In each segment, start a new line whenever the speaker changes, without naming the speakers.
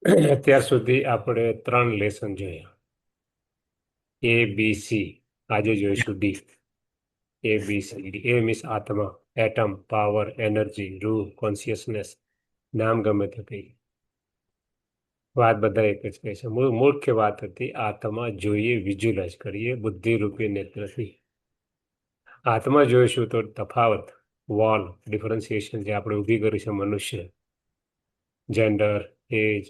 અત્યાર સુધી આપણે 3 લેસન જોયા. ABC. આજે જોઈશું ડી. ABCD. એ મીન્સ આત્મા, એટમ, પાવર, એનર્જી, રૂહ, કોન્શિયસનેસ. નામ ગમે તે કઈ, વાત બધા એક જ કહે છે. મુખ્ય વાત હતી આત્મા જોઈએ, વિઝ્યુલાઇઝ કરીએ બુદ્ધિ રૂપી નેત્રથી. આત્મા જોઈશું તો તફાવત, વોલ, ડિફરન્સિએશન જે આપણે ઊભી કરી છે મનુષ્ય, જેન્ડર, એજ,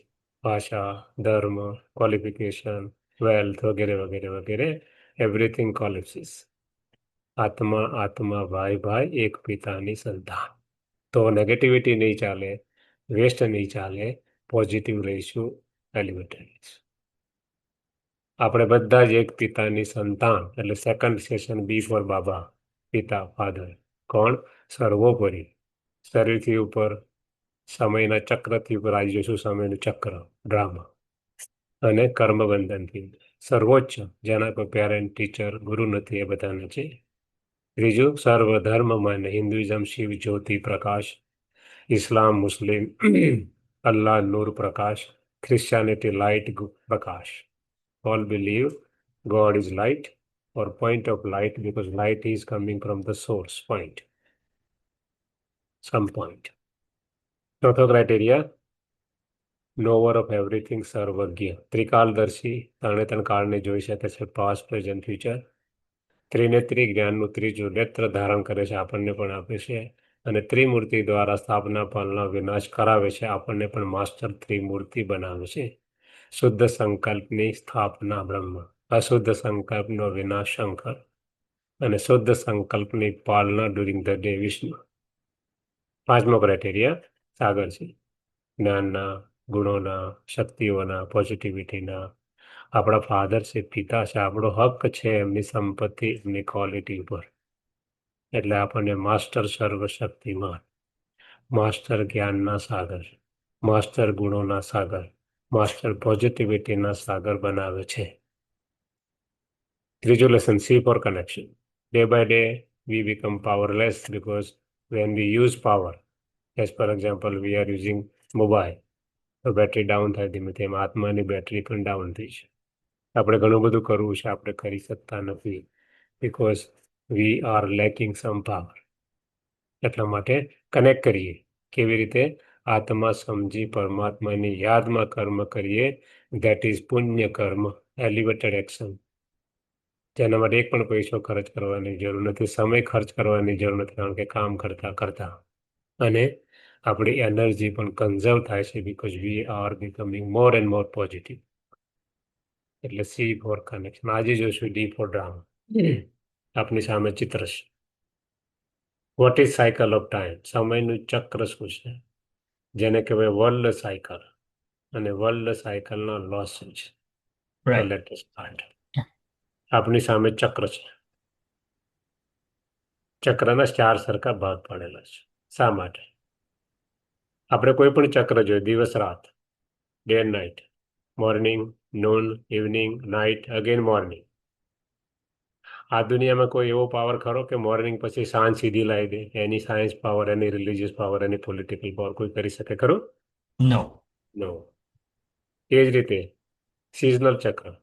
ભાષા, ધર્મ, ક્વોલિફિકેશન, વેલ્થ વગેરે વગેરે વગેરે, એવરીથિંગ કોલિપ્સિસ. આત્મા આત્મા ભાઈ ભાઈ એક પિતાની સંતાન. તો નેગેટિવિટી નહીં ચાલે, વેસ્ટ નહીં ચાલે, પોઝિટિવ રહીશું, એલિવેટેડ રહીશું. આપણે બધા જ એક પિતાની સંતાન, એટલે સેકન્ડ સેશન બી ફોર બાબા, પિતા, ફાધર. કોણ? સર્વોપરી. શરીરથી ઉપર, સમયના ચક્રથી ઉપર આવી જઈશું, સમયનું ચક્ર, ડ્રામા. અને કર્મબંધનથી સર્વોચ્ચ, જેના કોઈ પેરેન્ટ, ટીચર, ગુરુ નથી, એ બધાને છે. ત્રીજું, સર્વધર્મ માન્ય, Hinduism Shiv Jyoti Prakash, Islam Muslim Allah Noor Prakash, Christianity light Prakash. All believe God is light or point of light because light is coming from the source point, some point. ચોથો criteria, નોવર of everything, સર્વજ્ઞ, ત્રિકાલદર્શી, ત્રણે કાળને જોઈ શકે છે, past, present, future. ત્રિનેત્રી, જ્ઞાનનું ત્રીજું નેત્ર ધારણ કરે છે, આપણને પણ આપે છે. અને ત્રિમૂર્તિ દ્વારા સ્થાપના, પાલના, વિનાશ કરાવે છે, આપણને પણ માસ્ટર ત્રિમૂર્તિ બનાવે છે. શુદ્ધ સંકલ્પની સ્થાપના બ્રહ્મ, અશુદ્ધ સંકલ્પનો વિનાશ શંકર, અને શુદ્ધ સંકલ્પની પાલના ડ્યુરિંગ ધ ડે વિષ્ણુ. પાંચમો ક્રાઇટેરિયા સાગર છે, જ્ઞાનના, ગુણોના, શક્તિઓના, પોઝિટિવિટીના. આપણા ફાધર છે, પિતા છે, આપણો હક છે એમની સંપત્તિ, એમની ક્વોલિટી ઉપર. એટલે આપણને માસ્ટર સર્વશક્તિમાન, માસ્ટર જ્ઞાનના સાગર, માસ્ટર ગુણોના સાગર, માસ્ટર પોઝિટિવિટીના સાગર બનાવે છે. ત્રીજું lesson, C for connection. Day by day we become powerless because when we use power, as for example we are using mobile, તો બેટરી ડાઉન થાય, ધીમે ધીમે આત્માની બેટરી પણ ડાઉન થઈ છે. આપણે ઘણું બધું કરવું છે, આપણે કરી શકતા નથી because we are lacking some power. એટલા માટે કનેક્ટ કરીએ. કેવી રીતે? આત્મા સમજી પરમાત્માની યાદમાં કર્મ કરીએ, ધેટ ઇઝ પુણ્ય કર્મ, એલિવેટેડ એક્શન. જેના માટે એક પણ પૈસો ખર્ચ કરવાની જરૂર નથી, સમય ખર્ચ કરવાની જરૂર નથી, કારણ કે કામ કરતા કરતા. અને આપણી એનર્જી પણ કન્ઝર્વ થાય છે because we are becoming more and more positive. એટલે સી ફોર કનેક્શન. આજે જોઈશું ડી ફોર ડ્રામા. આપની સામે ચિત્ર છે. What is cycle of time? સમયનું ચક્ર શું છે? જેને કહેવાય વર્લ્ડ સાયકલ. અને વર્લ્ડ સાયકલનો લોસ શું છે?
Right.
Let us start. આપની સામે ચક્ર છે. ચક્રના 4 સરખા ભાગ પડેલા છે. શા માટે? આપણે કોઈ પણ ચક્ર જોઈએ, દિવસ રાત, day and night, morning, noon, evening, night, again morning. આ દુનિયામાં કોઈ એવો પાવર ખરો કે મોર્નિંગ પછી સાંજ સીધી લાવી દે? એની સાયન્સ પાવર, એની રિલિજિયસ પાવર, એની પોલિટિકલ પાવર કોઈ કરી શકે ખરું?
No.
નો. એ જ રીતે સિઝનલ ચક્ર.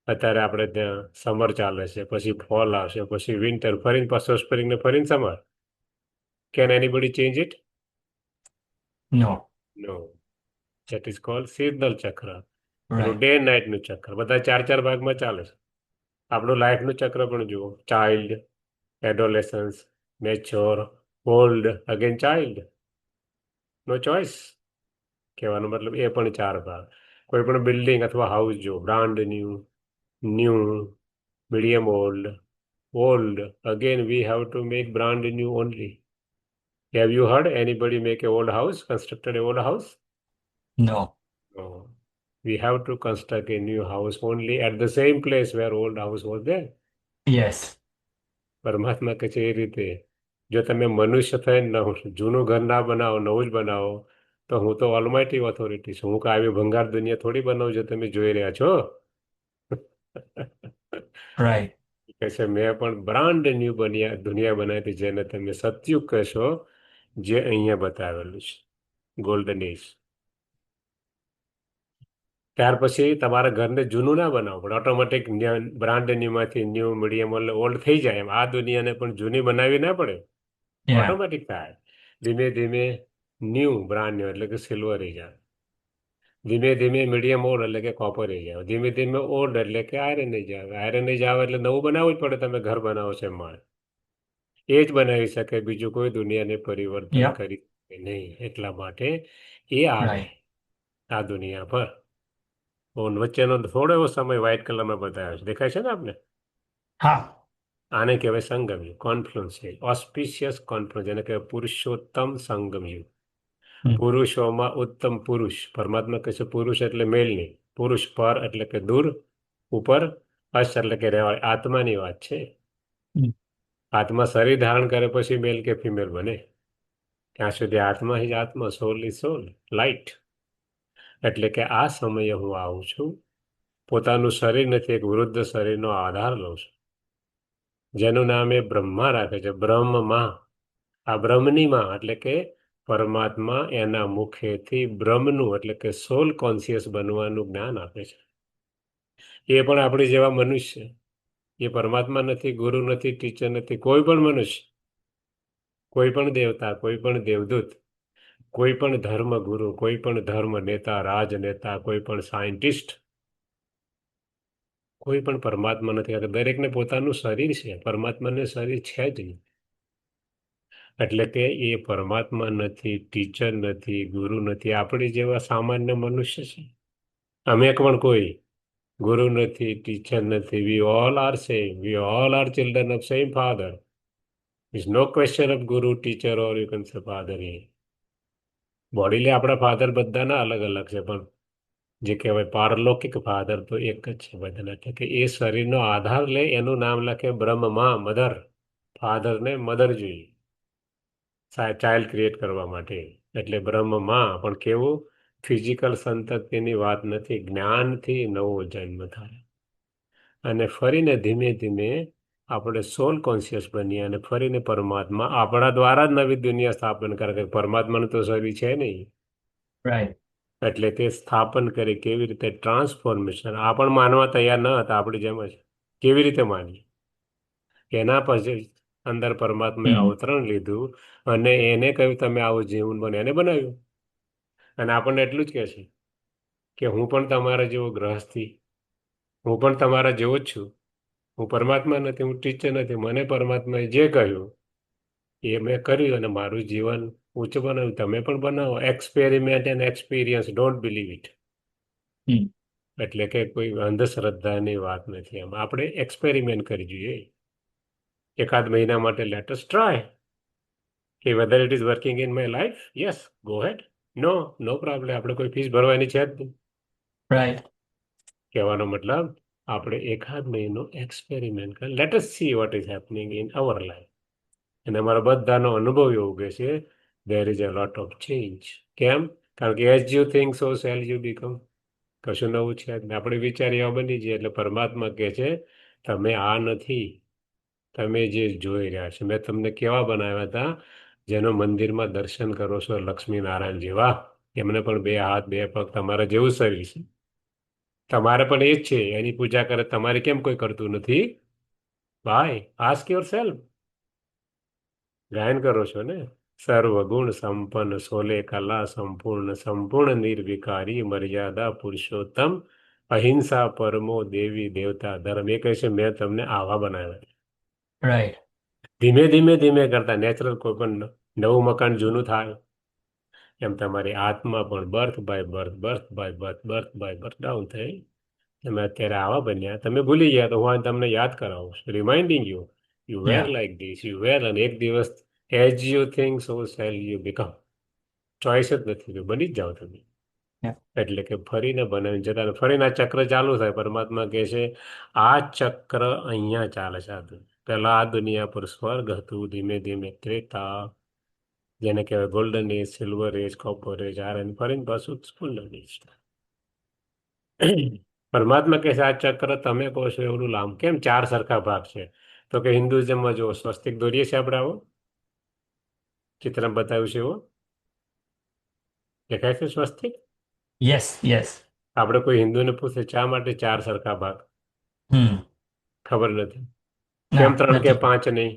અત્યારે આપણે ત્યાં સમર ચાલે છે, પછી ફોલ આવશે, પછી વિન્ટર, ફરીને પાછો સ્પ્રિંગ ને ફરીને summer. Can anybody change it?
No.
No. That is called seasonal ચક્ર. પેલું
Right.
ડે એન્ડ નાઇટનું ચક્ર, બધા 4 ભાગમાં ચાલે છે. આપણું લાઈફનું ચક્ર પણ જુઓ, child, adolescence, mature, old, again child. No choice. કહેવાનો મતલબ એ પણ 4 ભાગ. કોઈ પણ બિલ્ડિંગ અથવા હાઉસ જો, brand new, medium old, old, again we have to make brand new only. Have you heard anybody make a old house, constructed a old house?
No.
No. We have to construct a new house only at the same place where old house was there.
Yes.
પરમાત્મા કહે છે એ રીતે, જો તમે મનુષ્ય થઈને જૂનું ઘર ના બનાવો, નવું જ બનાવો, તો હું તો ઓલમાઇટી ઓથોરિટી છું. હું કાંઈ આવી ભંગાર દુનિયા થોડી બનાવું, જે તમે જોઈ રહ્યા છો.
Right.
કહે છે મેં પણ બ્રાન્ડ ન્યૂ દુનિયા બનાવી હતી, જેને તમે સતયુગ કહેશો, જે અહીંયા બતાવેલું છે, ગોલ્ડન એજ. ત્યાર પછી તમારા ઘરને જૂનું ના બનાવવું પડે, ઓટોમેટિક બ્રાન્ડ ન્યૂમાંથી ન્યૂ મીડિયમ ઓલ્ડ થઈ જાય. એમ આ દુનિયાને પણ જૂની બનાવવી ના પડે,
Yeah.
ઓટોમેટિક થાય. ધીમે ધીમે ન્યૂ બ્રાન્ડ ન્યૂ એટલે કે સિલ્વર થઈ જાય. ધીમે ધીમે મીડિયમ ઓલ્ડ એટલે કે કોપર થઈ જાય. ધીમે ધીમે ઓલ્ડ એટલે કે આયરન થઈ જાય. આયરન થઈ જાય એટલે નવું બનાવવું જ પડે. તમે ઘર બનાવો છો એમાં એ જ બનાવી શકે, બીજું કોઈ દુનિયાને પરિવર્તન
Yep.
કરી શકે નહીં. એટલા માટે એ આવે
Right.
આ દુનિયા પર. વચ્ચેનો થોડો એવો સમય વ્હાઇટ કલરમાં બતાવ્યો છે, દેખાય છે ને આપને?
Ha.
આને કહેવાય સંગમયુગ, કોન્ફ્લુઅન્સ છે, ઓસ્પિશિયસ કોન્ફ્લુઅન્સ, એને કહેવાય પુરુષોત્તમ સંગમયુગ.
Mm.
પુરુષોમાં ઉત્તમ પુરુષ, પરમાત્મા કહે છે પુરુષ એટલે મેલ નહીં, પુરુષ પર એટલે કે દૂર, ઉપર, અશ એટલે કે રહેવાય. આત્માની વાત છે.
Mm.
આત્મા શરીર ધારણ કરે પછી મેલ કે ફિમેલ બને, ત્યાં સુધી આત્મા જ આત્મા, સોલ ઇઝ સોલ, લાઇટ. એટલે કે આ સમયે હું આવું છું, પોતાનું શરીર નથી, એક વૃદ્ધ શરીરનો આધાર લઉં છું, જેનું નામ એ બ્રહ્મા રાખે છે, બ્રહ્મમાં. આ બ્રહ્મની માં એટલે કે પરમાત્મા એના મુખેથી બ્રહ્મનું એટલે કે સોલ કોન્શિયસ બનવાનું જ્ઞાન આપે છે. એ પણ આપણી જેવા મનુષ્ય, એ પરમાત્મા નથી, ગુરુ નથી, ટીચર નથી, કોઈ પણ મનુષ્ય, કોઈ પણ દેવતા, કોઈ પણ દેવદૂત, કોઈ પણ ધર્મ ગુરુ, કોઈ પણ ધર્મ નેતા, રાજનેતા, કોઈ પણ સાયન્ટિસ્ટ, કોઈ પણ પરમાત્મા નથી. દરેકને પોતાનું શરીર છે, પરમાત્માને શરીર છે જ નહીં. એટલે કે એ પરમાત્મા નથી, ટીચર નથી, ગુરુ નથી, આપણી જેવા સામાન્ય મનુષ્ય છે. અમે પણ કોઈ ગુરુ નથી, ટીચર નથી. We all are same, we all are children of same father. Is no question of guru, teacher or you can say father. એ બોડીલી આપણા ફાધર બધાના અલગ અલગ છે, પણ જે કહેવાય પારલૌકિક ફાધર તો એક જ છે બધાના. એટલે કે એ શરીરનો આધાર લે, એનું નામ લખે બ્રહ્મમાં, મધર. ફાધરને મધર જોઈએ ચાઇલ્ડ ક્રિએટ કરવા માટે. એટલે બ્રહ્મમાં પણ કેવું, ફિઝિકલ સંતતિની વાત નથી, જ્ઞાનથી નવો જન્મ થાય. અને ફરીને ધીમે ધીમે આપણે સોલ કોન્શિયસ બનીએ અને ફરીને પરમાત્મા આપણા દ્વારા જ નવી દુનિયા સ્થાપન કરે. પરમાત્માનું તો શરીર છે નહીં.
Right.
એટલે તે સ્થાપન કરી કેવી રીતે ટ્રાન્સફોર્મેશન, આ પણ માનવા તૈયાર ન હતા આપણી જેમ જ. કેવી રીતે માનીએ? એના પછી અંદર પરમાત્માએ
Mm.
અવતરણ લીધું અને એને કહ્યું તમે આવું જીવન બને, એને બનાવ્યું. અને આપણને એટલું જ કહે છે કે હું પણ તમારા જેવો ગ્રહસ્થી, હું પણ તમારા જેવો જ છું. હું પરમાત્મા નથી, હું ટીચર નથી. મને પરમાત્માએ જે કહ્યું એ મેં કર્યું અને મારું જીવન ઉચ્ચ બનાવ્યું. તમે પણ બનાવો. Experiment and experience, don't believe it.
Mm.
એટલે કે કોઈ અંધશ્રદ્ધાની વાત નથી. એમ આપણે એક્સપેરિમેન્ટ કરી જોઈએ એકાદ મહિના માટે. લેટ અસ ટ્રાય કે whether it is working in my life. Yes, go ahead. No, no problem. આપણે કોઈ ફીસ ભરવાની છે જ નહીં.
Right.
કહેવાનો મતલબ આપણે એકાદ મહિનો એક્સપેરિમેન્ટ કરી, let us see what is happening in our life. અને અમારા બધાનો અનુભવ એવો કહે છે there is a lot of change. કેમ? કારણ કે as you think so shall you become. કશું નવું છે આપણે વિચારી એવા બની જઈએ. એટલે પરમાત્મા કહે છે તમે આ નથી, તમે જે જોઈ રહ્યા છો. મેં તમને કેવા બનાવ્યા હતા? જેનો મંદિરમાં દર્શન કરો છો લક્ષ્મી નારાયણ જેવા, એમને પણ બે હાથ બે પગ તમારા જેવું શરીર છે. તમારે પણ એ જ છે, એની પૂજા કરે. તમારે કેમ કોઈ કરતું નથી? ભાઈ, આસ્ક યોર સેલ્ફ. ગાયન કરો છો ને? સર્વગુણ સંપન્ન, સોલે કલા સંપૂર્ણ, સંપૂર્ણ નિર્વિકારી, મર્યાદા પુરુષોત્તમ, અહિંસા પરમો દેવી દેવતા ધર્મ. એ કહે છે મેં તમને આવા બનાવ્યા.
Right.
ધીમે ધીમે ધીમે કરતા નેચરલ કોઈ પણ નવું મકાન જૂનું થાય એમ તમારી આત્મા પણ birth by birth, birth by birth, birth by birth down થઈ. તમે અત્યારે આવા બન્યા, તમે ભૂલી ગયા તો હું તમને યાદ કરાવું છું, reminding you. You were
Yeah.
Like this, you were. અને એક દિવસ as you think so shall you become. Choice જ નથી, તો બની જ જાઓ તમે.
Yeah.
એટલે કે ફરીને બનાવીને જતા ફરીને આ ચક્ર ચાલુ થાય. પરમાત્મા કહે છે આ ચક્ર અહીંયા ચાલે છે. પેલા આ દુનિયા પર સ્વર્ગ હતું, ધીમે ધીમે ત્રેતા, જેને કહેવાય ગોલ્ડન એજ, સિલ્વર એજ, કોપર એજ, આયરન, ફરીને પાછું સ્કૂલર એજ. પરમાત્મા કહે છે આ ચક્ર તમે કહો છો એવડું લાંબુ કેમ? ચાર સરખા ભાગ છે. તો કે હિન્દુઇઝમમાં જો સ્વસ્તિક દોરીએ છે આપણે, આવો ચિત્રમાં બતાવ્યું છે એવો દેખાય છે સ્વસ્તિક.
Yes. Yes.
આપણે કોઈ હિન્દુને પૂછે શા માટે 4 સરખા ભાગ,
હમ
ખબર નથી.
ના
કેમ 3 કે
નથી
5 નહીં,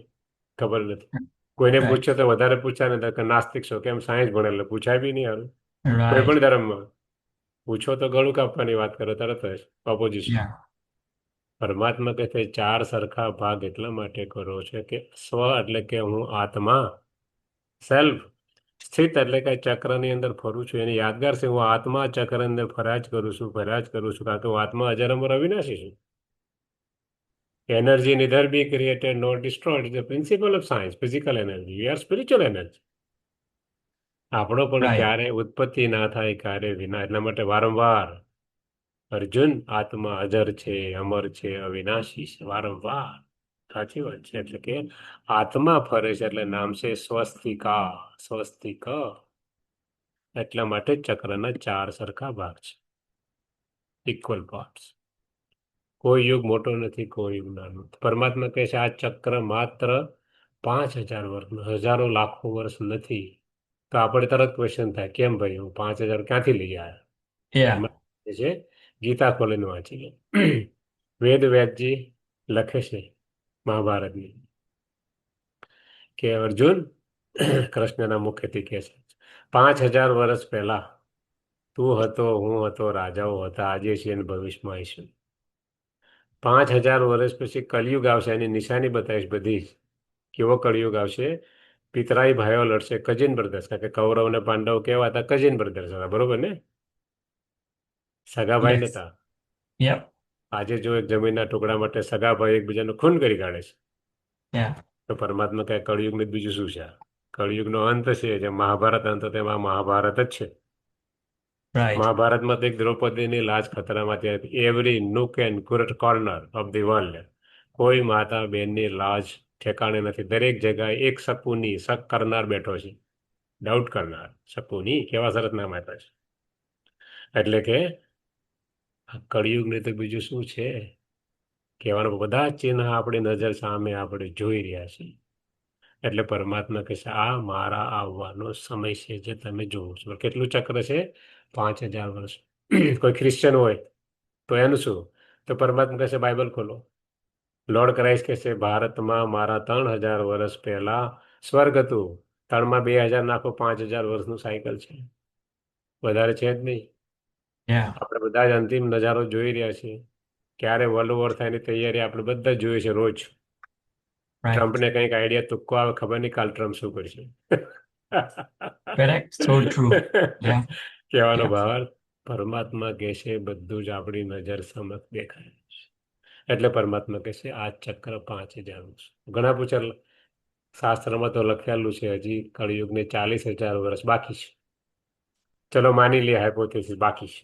ખબર નથી. કોઈને
રાઈટ
પૂછ્યો તો વધારે પૂછાય ને કે નાસ્તિક છો, કેમ સાયન્સ ભણેલો, પૂછાય બી નહીં હારું. કોઈ
રાઈટ
પણ ધર્મમાં પૂછો તો ગળું કાપવાની વાત કરે તરત જ ઓપોઝિશન.
યા
પરમાત્મા કહે છે 4 સરખા ભાગ એટલા માટે કરો છે કે સ્વ એટલે કે હું આત્મા, સેલ્ફ, સ્થિત એટલે કે ચક્રની અંદર ફરું છું. એની યાદગાર છે હું આત્મા ચક્રની અંદર ફર્યા જ કરું છું, ફર્યા જ કરું છું, કારણ કે હું આત્મા અજર અમર અવિનાશી છું. Energy neither be created nor destroyed. It's the principle of science, physical energy. We are spiritual energy. આપણો પણ
રાઈટ
ક્યારે ઉત્પત્તિ ના થાય, ક્યારે વિના. એટલા માટે વારંવાર અર્જુન આત્મા અજર છે, અમર છે, અવિનાશી છે, વારંવાર. સાચી વાત છે. એટલે કે આત્મા ફરે છે એટલે નામ છે સ્વસ્તિકા, સ્વસ્તિક. એટલા માટે ચક્રના 4 સરખા ભાગ છે, ઇક્વલ પાર્ટ્સ. કોઈ યુગ મોટો નથી, કોઈ યુગ નાનો નથી. પરમાત્મા કહે છે આ ચક્ર માત્ર 5000 વર્ષ, હજારો લાખો વર્ષ નથી. તો આપણે તરત ક્વેશ્ચન થાય કેમ ભાઈ હું 5000 ક્યાંથી લઈ આવ્યા?
યા
એમાં કહે છે ગીતા ખોલીને વાંચી લે. વેદ વ્યાસજી લખે છે મહાભારતની કે અર્જુન કૃષ્ણના મુખેથી કહે છે 5000 વર્ષ પહેલા તું હતો, હું હતો, રાજાઓ હતા, આજે છીએ અને ભવિષ્યમાં આવીશું. 5000 વર્ષ પછી કલયુગ આવશે, એની નિશાની બતાવીશ બધી જ. કેવો કળિયુગ આવશે? પિતરાઈ ભાઈઓ લડશે, કઝિન બ્રધર્સ, કારણ કે કૌરવ અને પાંડવ કેવા હતા? કઝિન બ્રધર્સ હતા, બરોબર ને? સગા ભાઈ
યસ
નતા.
યપ
આજે જો એક જમીનના ટુકડા માટે સગા ભાઈ એકબીજાનું ખૂન કરી કાઢે છે,
યા
તો પરમાત્મા કઈ કળિયુગ ને બીજું શું છે? કળિયુગનો અંત છે, જે મહાભારત અંત, તેમાં મહાભારત જ છે.
રાઈટ
મહાભારતમાં તો એક દ્રૌપદીની લાજ ખતરામાંથી હતી. Every nook and corner of the world કોઈ માતા બહેનની લાજ ઠેકાણે નથી. દરેક જગ્યાએ એક શકુની, શક કરનાર બેઠો છે, ડાઉટ કરનાર. શકુની કેવા સરસ નામ આપ્યા છે. એટલે કે આ કળિયુગ ને તો બીજું શું છે કહેવાનું? બધા જ ચિહ્ન આપણી નજર સામે આપણે જોઈ રહ્યા છીએ. એટલે પરમાત્મા કહે છે આ મારા આવવાનો સમય છે, જે તમે જોવો છો. કેટલું ચક્ર છે? 5000 વર્ષ. કોઈ ક્રિશ્ચન હોય તો એનું શું? તો પરમાત્મા કહે છે બાઇબલ ખોલો. લોર્ડ ક્રાઇસ્ટ કહે છે ભારતમાં મારા 3000 વર્ષ પહેલા સ્વર્ગ હતું. 3 માં 2000 નાખો, 5000 વર્ષનું સાયકલ છે, વધારે છે જ નહીં.
યા
આપણે બધા જ અંતિમ નજારો જોઈ રહ્યા છીએ. ક્યારે વર્લ્ડ વોર થાયની તૈયારી આપણે બધા જ જોઈએ છે રોજ.
રાઈટ
ટ્રમ્પને કંઈક આઈડિયા તુક્કો આવે, ખબર નહીં કાલ ટ્રમ્પ શું કરશે.
કરેક્ટ સો ટ્રુ યા
કહેવાનો
યા
ભાવ પરમાત્મા કહે છે બધું જ આપણી નજર સમક્ષ દેખાય છે. એટલે પરમાત્મા કહે છે આ ચક્ર 5000 વર્ષ. ઘણા પૂછે શાસ્ત્રમાં તો લખેલું છે હજી કળિયુગને 40,000 વર્ષ બાકી છે. ચલો માની લઈએ હાઇપોથેસિસ બાકી છે.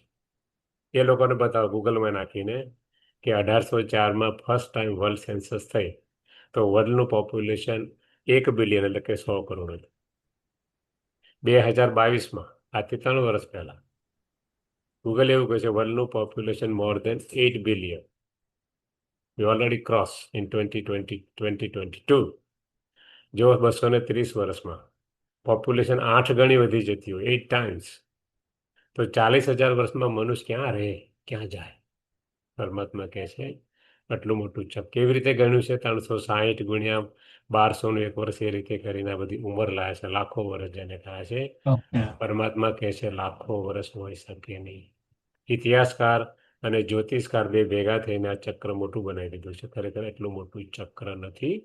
એ લોકોને બતાવો ગૂગલમાં નાખીને કે 1804માં ફર્સ્ટ ટાઈમ વર્લ્ડ સેન્સસ થઈ તો વર્લ્ડનું પોપ્યુલેશન 1 બિલિયન એટલે કે 100 કરોડ હતું. 2022માં, આજથી 3 વર્ષ પહેલા, ગૂગલ એવું કહે છે વર્લ્ડનું population more than 8 billion. We already crossed in 2022. જો 230 વર્ષમાં પોપ્યુલેશન 8 ગણી વધી જતી હોય, 8 ટાઈમ્સ, તો 40,000 વર્ષમાં મનુષ્ય ક્યાં રહે, ક્યાં જાય? પરમાત્મા કહે છે આટલું મોટું ચક કેવી રીતે ગણ્યું છે? 360 ગુણ્યા 1201 વર્ષ, એ રીતે કરીને આ બધી ઉંમર લાયા છે. લાખો વર્ષ જેને કહે છે.
ઓકે
પરમાત્મા કહે છે લાખો વર્ષ હોઈ શકે નહીં. ઇતિહાસકાર અને જ્યોતિષકાર બે ભેગા થઈને આ ચક્ર મોટું બનાવી દીધું છે. ખરેખર એટલું મોટું ચક્ર નથી,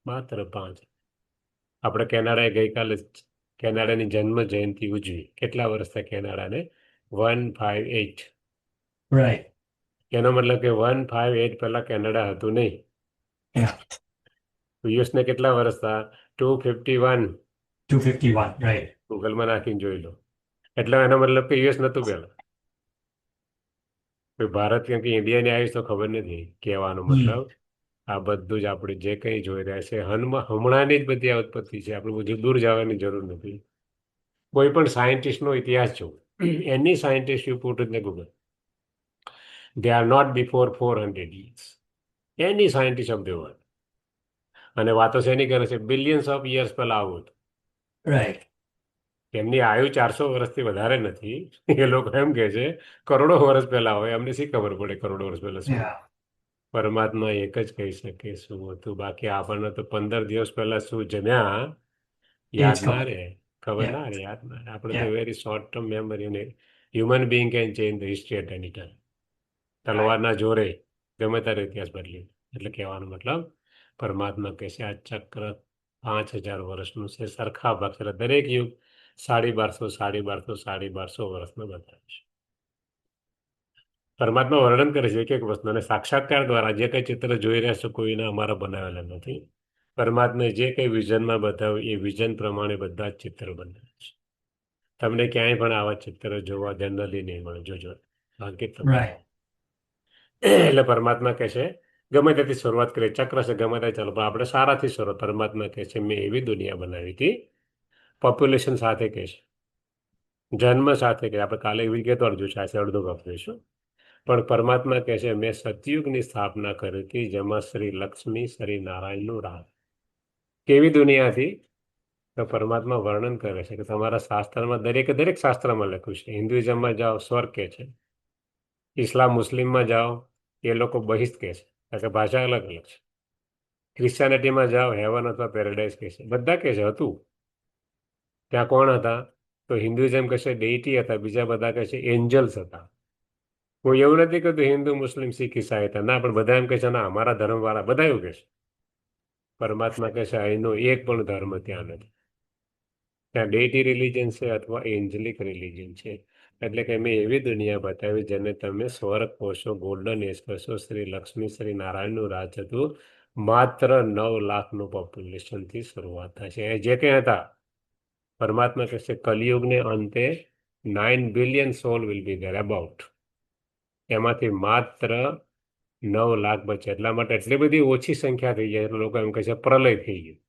માત્ર 5. આપણે કેનેડાએ ગઈકાલે કેનેડાની જન્મ જયંતિ ઉજવી. કેટલા વર્ષ થયા કેનેડાને? 158.
રાઈટ
એનો મતલબ કે 158 પહેલા કેનેડા હતું નહીં.
યા
યુએસને કેટલા વર્ષ થયા? 251.
251 રાઈટ
ગૂગલમાં નાખીને જોઈ લો. એટલે એનો મતલબ કે યુએસ નહોતું પહેલા. ભારત કેમ કે ઇન્ડિયાની આવીશ તો ખબર નથી. કહેવાનો મતલબ આ બધું જ આપણે જે કંઈ જોઈ રહ્યા છે હમણાંની જ બધી આ ઉત્પત્તિ છે. આપણે બધું દૂર જવાની જરૂર નથી. કોઈ પણ સાયન્ટિસ્ટનો ઇતિહાસ જો, any scientist you put in Google, they are not before 400 years. Any scientist of the world. અને વાતો શેની કરે છે? બિલિયન્સ ઓફ યર્સ પહેલા આવું હતું.
રાઈટ
એમની આયુ 400 વર્ષથી વધારે નથી. એ લોકો એમ કે છે કરોડો વર્ષ પહેલા હોય. અમને શી ખબર પડે કરોડો વર્ષ પહેલા શું?
Yeah.
પરમાત્મા એક જ કહી શકે શું હતું. બાકી આપણને તો 15 દિવસ પહેલા શું જમ્યા યાદ
It's
ના
covered.
રહે. ખબર
Yeah.
ના રહે, યાદ ના રહે. આપણે તો
Yeah.
Very short term memory. અને human being can change the history at any time.
Right.
તલવારના જોરે ગમે ત્યારે ઇતિહાસ બદલી. એટલે કહેવાનો મતલબ પરમાત્મા કહે છે આ ચક્ર 5000 વર્ષનું છે, સરખા ભાગ છે. એટલે દરેક યુગ 1250, 1250, 1250 વર્ષનો બતાવે છે. પરમાત્મા વર્ણન કરે છે એક એક વસ્તુ, અને સાક્ષાત્કાર દ્વારા જે કઈ ચિત્ર જોઈ રહ્યા છો કોઈને અમારા બનાવેલા નથી. પરમાત્માએ જે કઈ વિઝનમાં બતાવ્યું એ વિઝન પ્રમાણે બધા જ ચિત્ર બનાવે છે. તમને ક્યાંય પણ આવા ચિત્ર જોવા જનરલી નહીં મળે, જોજો બાકી તમને.
Right.
એટલે પરમાત્મા કહે છે ગમે ત્યાંથી શરૂઆત કરીએ, ચક્ર છે ગમે ત્યાં ચાલો, પણ આપણે સારાથી શરૂઆત. પરમાત્મા કહે છે મેં એવી દુનિયા બનાવી હતી, પોપ્યુલેશન સાથે કહે છે, જન્મ સાથે કહે. આપણે કાલે એવી વિગતવાર જોઈશું, આજે અડધો ભાગ જોઈશું. પણ પરમાત્મા કહે છે મેં સતયુગની સ્થાપના કરી હતી, જેમાં શ્રી લક્ષ્મી શ્રી નારાયણનું રાજ. કેવી દુનિયા હતી? તો પરમાત્મા વર્ણન કરે છે કે તમારા શાસ્ત્રમાં દરેકે દરેક શાસ્ત્રમાં લખ્યું છે. હિન્દુઇઝમમાં જાઓ સ્વર્ગ કહે છે, ઇસ્લામ મુસ્લિમમાં જાઓ એ લોકો બહિષ્ટ કહે છે, કારણ કે ભાષા અલગ અલગ છે. ક્રિશ્ચિયાનિટીમાં જાઓ હેવન અથવા પેરેડાઇઝ કહે છે. બધા કહે છે હતું. ત્યાં કોણ હતા? તો હિન્દુઇઝમ કહે છે ડેઇટી હતા, બીજા બધા કહે છે એન્જલ્સ હતા. કોઈ એવું નથી કહેતું હિન્દુ મુસ્લિમ શીખ ઈસાઈ હતા, ના, પણ બધા એમ કહે છે ના અમારા ધર્મવાળા, બધા એવું કહે છે. પરમાત્મા કહે છે અહીંનો એક પણ ધર્મ ત્યાં નથી. ત્યાં ડેઇટી રિલિજન છે અથવા એન્જલિક રિલિજન છે. એટલે કે મેં એવી દુનિયા બતાવી જેને તમે સ્વર્ગ કહશો, ગોલ્ડન એજ કહેશો. શ્રી લક્ષ્મી શ્રી નારાયણનું રાજ હતું. માત્ર 9 લાખનું પોપ્યુલેશનથી શરૂઆત થાય છે. એ જે કંઈ હતા, પરમાત્મા કહે છે કલિયુગને અંતે 9 billion soul will be there about. એમાંથી માત્ર 9 લાખ બચે. એટલા માટે એટલી બધી ઓછી સંખ્યા થઈ જાય એટલે લોકો એમ કહે છે પ્રલય થઈ ગયું.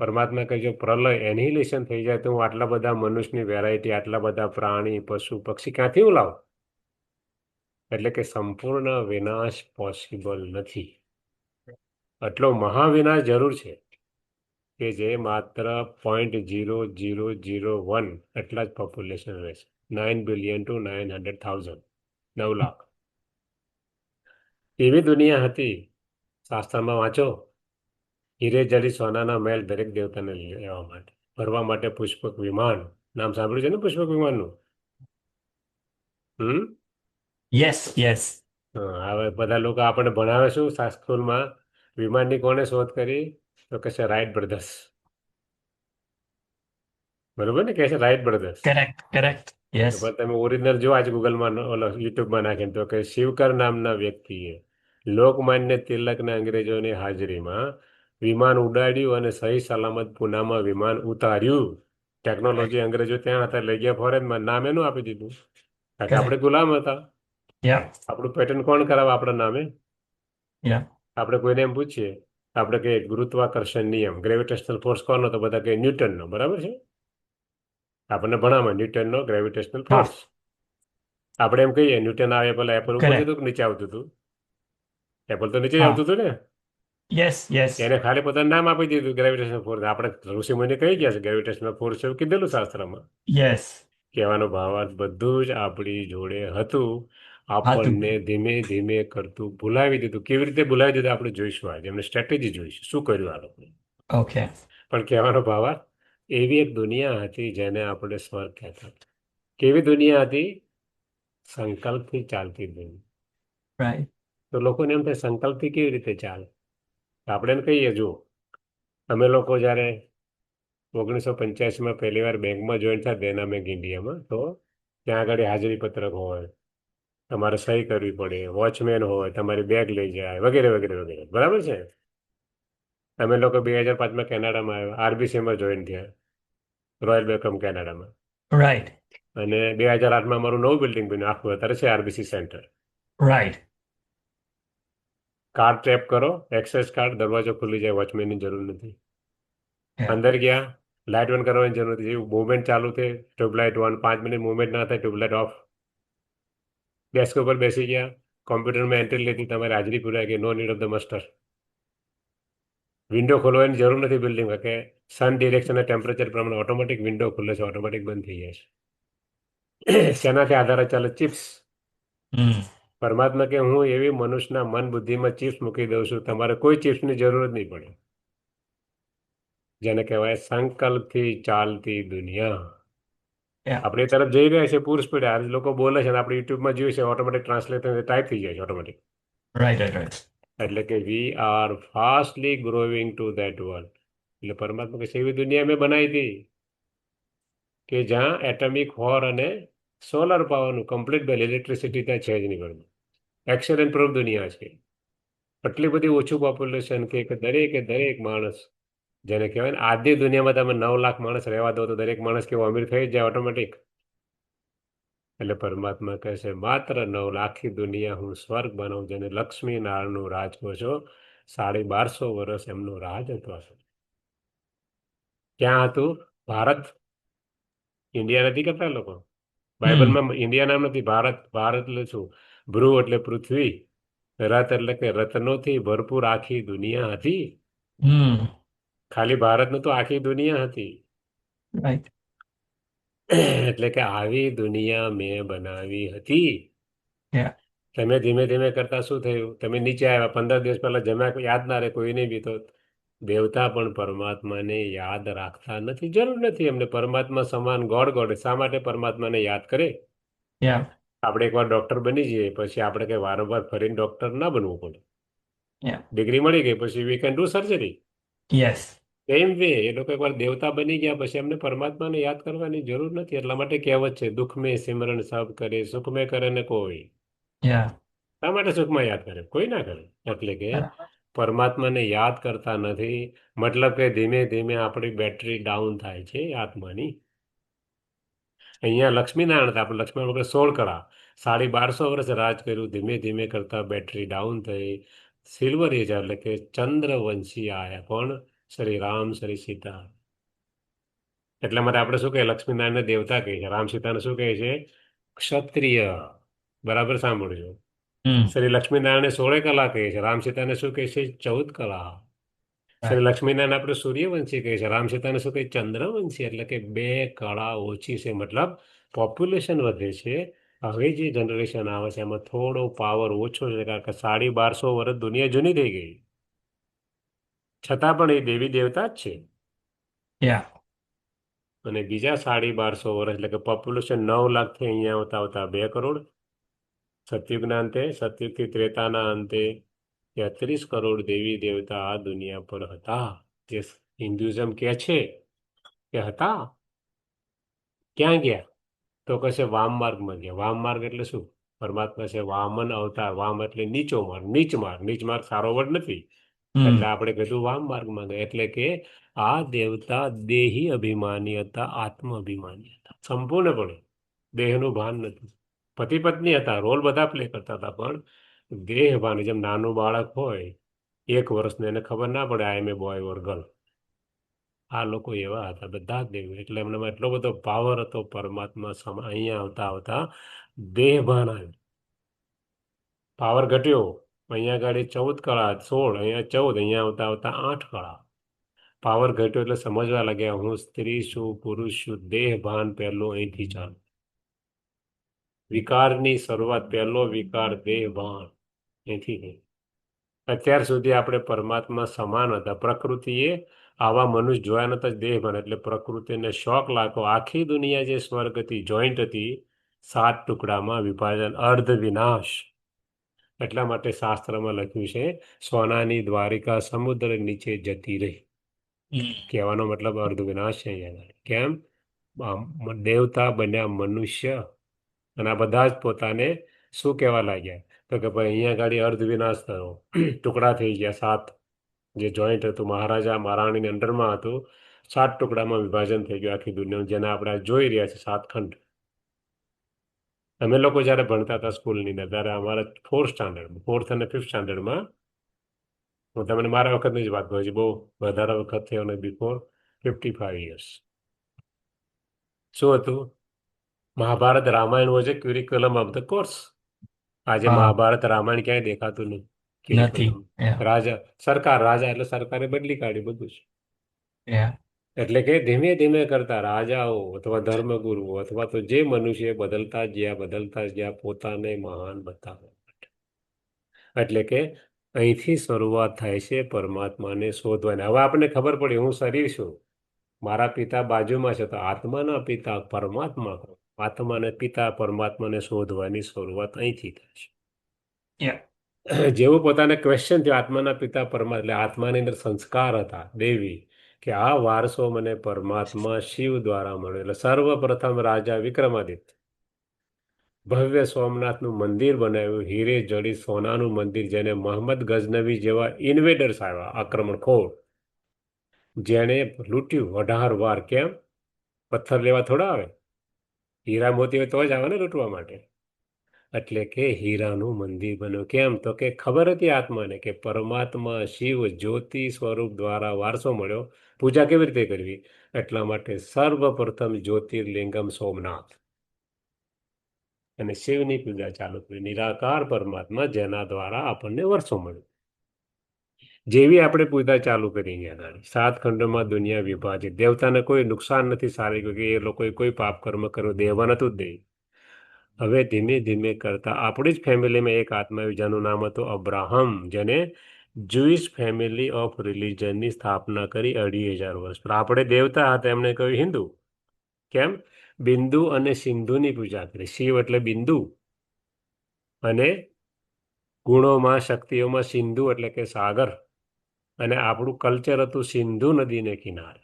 પરમાત્મા કહે છે પ્રલય એનિહિલેશન થઈ જાય તો હું આટલા બધા મનુષ્યની વેરાયટી, આટલા બધા પ્રાણી પશુ પક્ષી ક્યાંથી હું લાવું? એટલે કે સંપૂર્ણ વિનાશ પોસિબલ નથી. આટલો મહાવિનાશ જરૂર છે કે જે માત્ર 0.0001 એટલા જ પોપ્યુલેશન રહેશે. 9 બિલિયન ટુ 900,000, 9 લાખ. એવી દુનિયા હતી. શાસ્ત્રમાં વાંચો, હીરે જડી સોનાના મહેલ દરેક દેવતાને લેવા માટે, ફરવા માટે પુષ્પક વિમાન. નામ સાંભળ્યું છે ને પુષ્પક વિમાનનું? હમ.
Yes. Yes.
હવે બધા લોકો આપણને ભણાવે શું સ્કૂલમાં? વિમાનની કોણે શોધ કરી? તો કે છે રાઇટ બ્રધર્સ. બરોબર ને, કે છે Wright brothers.
Correct. Correct. Yes.
પણ તમે ઓરિજિનલ જો આજ ગૂગલમાં ઓલો યુટ્યુબમાં નાખીને તો કે શિવકર નામના વ્યક્તિએ લોકમાન્ય તિલકના અંગ્રેજોની હાજરીમાં વિમાન ઉડાડ્યું અને સહી સલામત પૂનામાં વિમાન ઉતાર્યું.
Right.
ટેકનોલોજી અંગ્રેજો ત્યાં હતા, લઈ ગયા ફોરેનમાં, નામ એનું આપી દીધું. કારણ કે આપણે
Correct.
ગુલામ હતા.
Yeah.
આપણું પેટર્ન કોણ કરાવે આપણા નામે?
Yeah.
આપણે કોઈને એમ પૂછીએ, આપણે કહીએ ગુરુત્વાકર્ષણ નિયમ, ગ્રેવિટેશનલ ફોર્સ કોનો? તો બધા કહે ન્યૂટનનો. બરાબર છે? આપણને ભણાવે ન્યૂટનનો ગ્રેવિટેશનલ
Ah.
ફોર્સ. આપણે એમ કહીએ ન્યૂટન આવે પેલા એપલ ઉપર
Correct.
જતું કે નીચે આવતું હતું? એપલ તો નીચે જ
Ah.
આવતું હતું ને.
Yes. Yes.
એને ખાલી પોતાનું નામ આપી દીધું ગ્રેવિટેશનલ ફોર્સ. આપણે ઋષિમુનિ કહી ગયા છે ગ્રેવિટેશનલ ફોર્સ એવું કીધેલું શાસ્ત્રમાં.
Yes.
કહેવાનો ભાવાર્થ બધું જ આપણી જોડે હતું.
Hatu.
આપણને ધીમે ધીમે કરતું ભૂલાવી દીધું. કેવી રીતે ભૂલાવી દીધું આપણે જોઈશું આજે. એમને સ્ટ્રેટેજી જોઈશું શું કર્યું આ લોકોએ.
Okay.
પણ કહેવાનો ભાવાર્થ એવી એક દુનિયા હતી જેને આપણે સ્વર્ગ કહેતા. કેવી દુનિયા હતી? સંકલ્પથી ચાલતી દુનિયા.
Right.
તો લોકોને એમ થાય સંકલ્પથી કેવી રીતે ચાલે? આપણે એને કહીએ જો અમે લોકો જ્યારે 1985માં પહેલી વાર બેંકમાં જોઈન થયા ડાયનામિક ઇન્ડિયામાં, તો ત્યાં આગળ હાજરી પત્રક હોય, તમારે સહી કરવી પડે, વોચમેન હોય, તમારી બેગ લઈ જાય, વગેરે વગેરે વગેરે. બરાબર છે? અમે લોકો 2005માં કેનેડામાં આવ્યા, આરબીસીમાં જોઈન થયા, રોયલ બેકમ કેનેડામાં.
Right.
અને 2008માં અમારું નવું બિલ્ડિંગ બન્યું આખું, અત્યારે છે RBC centre.
Right.
Card tap કરો, એક્સેસ કાર્ડ, દરવાજો ખુલી જાય, વોચમેનની જરૂર નથી.
Yeah.
અંદર ગયા, લાઇટ ઓન કરવાની જરૂર નથી. જેવું મૂવમેન્ટ ચાલુ થાય, ટ્યુબલાઇટ ઓન, 5 મિનિટ મૂવમેન્ટ ના થાય, ટ્યુબલાઇટ ઓફ. ડેસ્ક ઉપર બેસી ગયા, કોમ્પ્યુટરમાં એન્ટ્રી લીધી, તમારી હાજરી પુરાઈ ગઈ, no need of the muster. Window ખોલવાની જરૂર નથી બિલ્ડિંગમાં, કે સન ડિરેક્શન અને ટેમ્પરેચર પ્રમાણે ઓટોમેટિક વિન્ડો ખુલે છે, ઓટોમેટિક બંધ થઈ જાય છે. શેનાથી આધારે ચાલે? ચિપ્સ.
Mm.
પરમાત્મા કે હું એવી મનુષ્યના મન બુદ્ધિમાં ચિપ્સ મૂકી દઉં છું, તમારે કોઈ ચિપ્સની જરૂર જ નહીં પડે. જેને કહેવાય સંકલ્પથી ચાલતી દુનિયા.
Yeah.
આપણી તરફ જઈ રહ્યા છે પૂર સ્પીડે. આ લોકો બોલે છે અને આપણે યુટ્યુબમાં જોઈએ છે, ઓટોમેટિક ટ્રાન્સલેટ ટાઈપ થઈ જાય છે ઓટોમેટિક.
Right, right, right.
એટલે કે we are fastly growing two that world. એટલે પરમાત્મા કે એવી દુનિયા મેં બનાવી હતી કે જ્યાં એટમિક હોર અને સોલર પાવરનું કમ્પ્લીટ બેલ, ઇલેક્ટ્રિસિટી ત્યાં છે જ નહીં ઘરમાં. એક્સેલેન્ટ પ્રૂફ દુનિયા છે. આટલી બધી ઓછું પોપ્યુલેશન કે દરેકે દરેક માણસ, જેને કહેવાય ને આજની દુનિયામાં તમે 9 લાખ માણસ રહેવા દો તો દરેક માણસ કેવો અમીર થઈ જ જાય ઓટોમેટિક. એટલે પરમાત્મા કહે છે માત્ર 9 લાખ દુનિયા હું સ્વર્ગ બનાવું, જેને લક્ષ્મી નારાયણનું રાજ કહો છો. 1250 વર્ષ એમનો રાજ હતો. ક્યાં હતું? ભારત. ઇન્ડિયા નથી કરતા લોકો.
Mm.
બાઇબલમાં ઇન્ડિયા નામ નથી, ભારત. ભારત એટલે શું? ભ્રુ એટલે પૃથ્વી, રત એટલે કે રત્નોથી ભરપૂર આખી દુનિયા હતી.
Mm.
ખાલી ભારત નતું, આખી દુનિયા હતી.
Right.
એટલે કે આવી દુનિયા મેં બનાવી હતી.
Yeah.
તમે ધીમે ધીમે કરતા શું થયું? તમે નીચે આવ્યા, 15 દિવસ પહેલા જમ્યા, યાદ ના રહે કોઈને બી તો. દેવતા પણ પરમાત્માને યાદ રાખતા નથી, જરૂર નથી એમને. પરમાત્મા સમાન ગોડ ગોડ શા માટે પરમાત્માને યાદ કરે?
Yeah.
આપણે એકવાર ડોક્ટર બની જઈએ પછી આપણે કઈ વારંવાર ફરીને ડોક્ટર ના બનવું પડે.
Yeah.
ડિગ્રી મળી ગઈ પછી we can do surgery.
Yes.
Same way એ લોકો એકવાર દેવતા બની ગયા પછી એમને પરમાત્માને યાદ કરવાની જરૂર નથી. એટલા માટે કહેવત છે, દુઃખ મેં સિમરન સબ કરે, સુખ મેં કરે ને કોઈ.
Yeah.
શા માટે સુખમાં યાદ કરે? કોઈ ના કરે. એટલે કે
Yeah.
પરમાત્માને યાદ કરતા નથી, મતલબ કે ધીમે ધીમે આપણી બેટરી ડાઉન થાય છે આત્માની. અહીંયા લક્ષ્મીનારાયણ હતા, આપણે લક્ષ્મણ વગર 16 કળા, 1250 વર્ષ રાજ કર્યું. ધીમે ધીમે કરતા બેટરી ડાઉન થઈ. સિલ્વર એજ એટલે કે ચંદ્રવંશી આયા. કોણ? શ્રી રામ, શ્રી સીતા. એટલા માટે આપણે શું કહીએ? લક્ષ્મીનારાયણને દેવતા કહીએ છીએ, રામ સીતાને શું કહે છે? ક્ષત્રિય. બરાબર સાંભળજો.
Mm.
શ્રી લક્ષ્મીનારાયણને 16 કલા કહે છે, રામ સીતાને શું કહે છે? 14 કલા. શ્રી
Right.
લક્ષ્મીનારાયણ આપણે સૂર્યવંશી કહે છે, રામ સીતાને શું કહે? ચંદ્રવંશી. એટલે કે 2 કળા ઓછી છે, મતલબ પોપ્યુલેશન વધે છે. હવે જે જનરેશન આવે છે એમાં થોડો પાવર ઓછો છે, કારણ કે 1250 વર્ષ દુનિયા જૂની થઈ ગઈ. છતાં પણ એ દેવી દેવતા જ છે.
Yeah.
અને બીજા 1250 વર્ષ એટલે કે પોપ્યુલેશન 9 લાખથી અહીંયા આવતા આવતા 2 કરોડ. સતયુગના અંતે, સતયુગથી ત્રેતાના અંતે 33 કરોડ દેવી દેવતા આ દુનિયા પર હતા. જે હિન્દુઇઝમ કહે છે કે હતા. ક્યાં ગયા? તો કશે વામ માર્ગમાં ગયા. વામ માર્ગ એટલે શું? પરમાત્મા છે વામન અવતાર. વામ એટલે નીચો માર્ગ, નીચ માર્ગ. નીચ માર્ગ સારો વર્ડ નથી, એટલે
Mm.
આપણે કીધું વામ માર્ગમાં ગયા. એટલે કે આ દેવતા દેહી અભિમાની હતા, આત્મ અભિમાની હતા સંપૂર્ણપણે. દેહનું ભાન નથી. પતિ પત્ની હતા, રોલ બધા પ્લે કરતા હતા, પણ દેહ ભાન. જેમ નાનું બાળક હોય 1 વર્ષનું, એને ખબર ના પડે આઈ am A boy or girl. આ લોકો એવા હતા બધા જ દેવ. એટલે એમનામાં એટલો બધો પાવર હતો. પરમાત્મા અહીંયા આવતા આવતા દેહ ભાન આવ્યું. પાવર ઘટ્યો. અહીંયા આગળ 14 કળા, 16, અહીંયા 14, અહીંયા આવતા આવતા 8 કળા. પાવર ઘટ્યો એટલે સમજવા લાગ્યા હું સ્ત્રી છું, પુરુષ છું. દેહ ભાન પહેલો અહીંથી ચાલુ. વિકારની શરૂઆત, પહેલો વિકાર દેહ ભાન અહીંથી થઈ. અત્યાર સુધી આપણે પરમાત્મા સમાન હતા. પ્રકૃતિએ આવા મનુષ્ય જોયા નતા. દેહ ભાન એટલે પ્રકૃતિને શોખ લાગો. આખી દુનિયા જે સ્વર્ગ હતી, જોઈન્ટ હતી, 7 ટુકડામાં વિભાજન, અર્ધ વિનાશ. એટલા માટે શાસ્ત્રમાં લખ્યું છે સોનાની દ્વારિકા સમુદ્ર નીચે જતી રહી.
Mm.
કહેવાનો મતલબ અર્ધ વિનાશ છે અહીંયા આગળ. કેમ? દેવતા બન્યા મનુષ્ય, અને આ બધા જ પોતાને શું કહેવા લાગ્યા? તો કે ભાઈ અહીંયા ગાડી અર્ધ વિનાશ થયો. ટુકડા થઈ ગયા 7. જે જોઈન્ટ હતું, મહારાજા મહારાણીની અંડરમાં હતું, 7 ટુકડામાં વિભાજન થઈ ગયું આખી દુનિયાનું, જેને આપણે આ જોઈ રહ્યા છે 7 ખંડ. અમે લોકો જ્યારે ભણતા હતા સ્કૂલની અંદર, ત્યારે અમારા 4th સ્ટાન્ડર્ડ, 4th અને 5th સ્ટાન્ડર્ડમાં, હું તમને મારા વખતની જ વાત કરું છું, બહુ વધારે વખત થયો ને, બિફોર 55 યર્સ. શું હતું? Mahabharata Ramayana was a curriculum of the course. આજે
Ah,
મહાભારત રામાયણ ક્યાંય દેખાતું નહીં
nothing.
ક્યુરિક્યુલમ.
Yeah.
રાજા સરકાર, રાજા એટલે સરકારે બદલી કાઢી બધું જ.
Yeah.
એટલે કે ધીમે ધીમે કરતા રાજાઓ અથવા ધર્મગુરુઓ અથવા તો જે મનુષ્ય બદલતા જ ગયા પોતાને મહાન બતાવવા માટે. એટલે કે અહીંથી શરૂઆત થાય છે પરમાત્માને શોધવાની. હવે આપણને ખબર પડી હું શરીર છું, મારા પિતા બાજુમાં છે, તો આત્માના પિતા પરમાત્મા કોણ? આત્માને પિતા પરમાત્માને શોધવાની શરૂઆત અહીંથી થાય છે.
Yeah.
જેવું પોતાને ક્વેશ્ચન થયો આત્માના પિતા પરમાત્મા, એટલે આત્માની અંદર સંસ્કાર હતા દેવી, કે આ વારસો મને પરમાત્મા શિવ દ્વારા મળ્યો. એટલે સર્વપ્રથમ રાજા વિક્રમાદિત્ય ભવ્ય સોમનાથનું મંદિર બનાવ્યું, હીરે જડિત સોનાનું મંદિર, જેને મોહમ્મદ ગઝનવી જેવા ઇન્વેડર્સ આવ્યા, આક્રમણખોર, જેણે લૂંટ્યું 18 વાર. કેમ? પથ્થર લેવા થોડા આવે, હીરા મોતી હોય તો જ આવે ને લૂંટવા માટે. એટલે કે હીરાનું મંદિર બન્યું. કેમ? તો કે ખબર હતી આત્માને કે પરમાત્મા શિવ જ્યોતિ સ્વરૂપ દ્વારા વારસો મળ્યો, પૂજા કેવી રીતે કરવી. એટલા માટે સર્વપ્રથમ જ્યોતિર્લિંગમ સોમનાથ અને શિવની પૂજા ચાલુ કરી, નિરાકાર પરમાત્મા જેના દ્વારા આપણને વર્ષો મળ્યું. જેવી આપણે પૂજા ચાલુ કરી ગયા, 7 ખંડોમાં દુનિયા વિભાજિત, દેવતાને કોઈ નુકસાન નથી સારી કે એ લોકોએ કોઈ પાપ કર્મ કર્યું, દેવા નતું જ દે. હવે ધીમે ધીમે કરતા આપણી જ ફેમિલીમાં એક આત્મા જેનું નામ હતું અબ્રાહમ, જેને જુઈશ ફેમિલી ઓફ રિલિજનની સ્થાપના કરી 2500 વર્ષ પર. આપણે દેવતા હતા, એમને કહ્યું હિન્દુ. કેમ? બિંદુ અને સિંધુની પૂજા કરી. શિવ એટલે બિંદુ અને ગુણોમાં શક્તિઓમાં સિંધુ એટલે કે સાગર, અને આપણું કલ્ચર હતું સિંધુ નદીને કિનારે.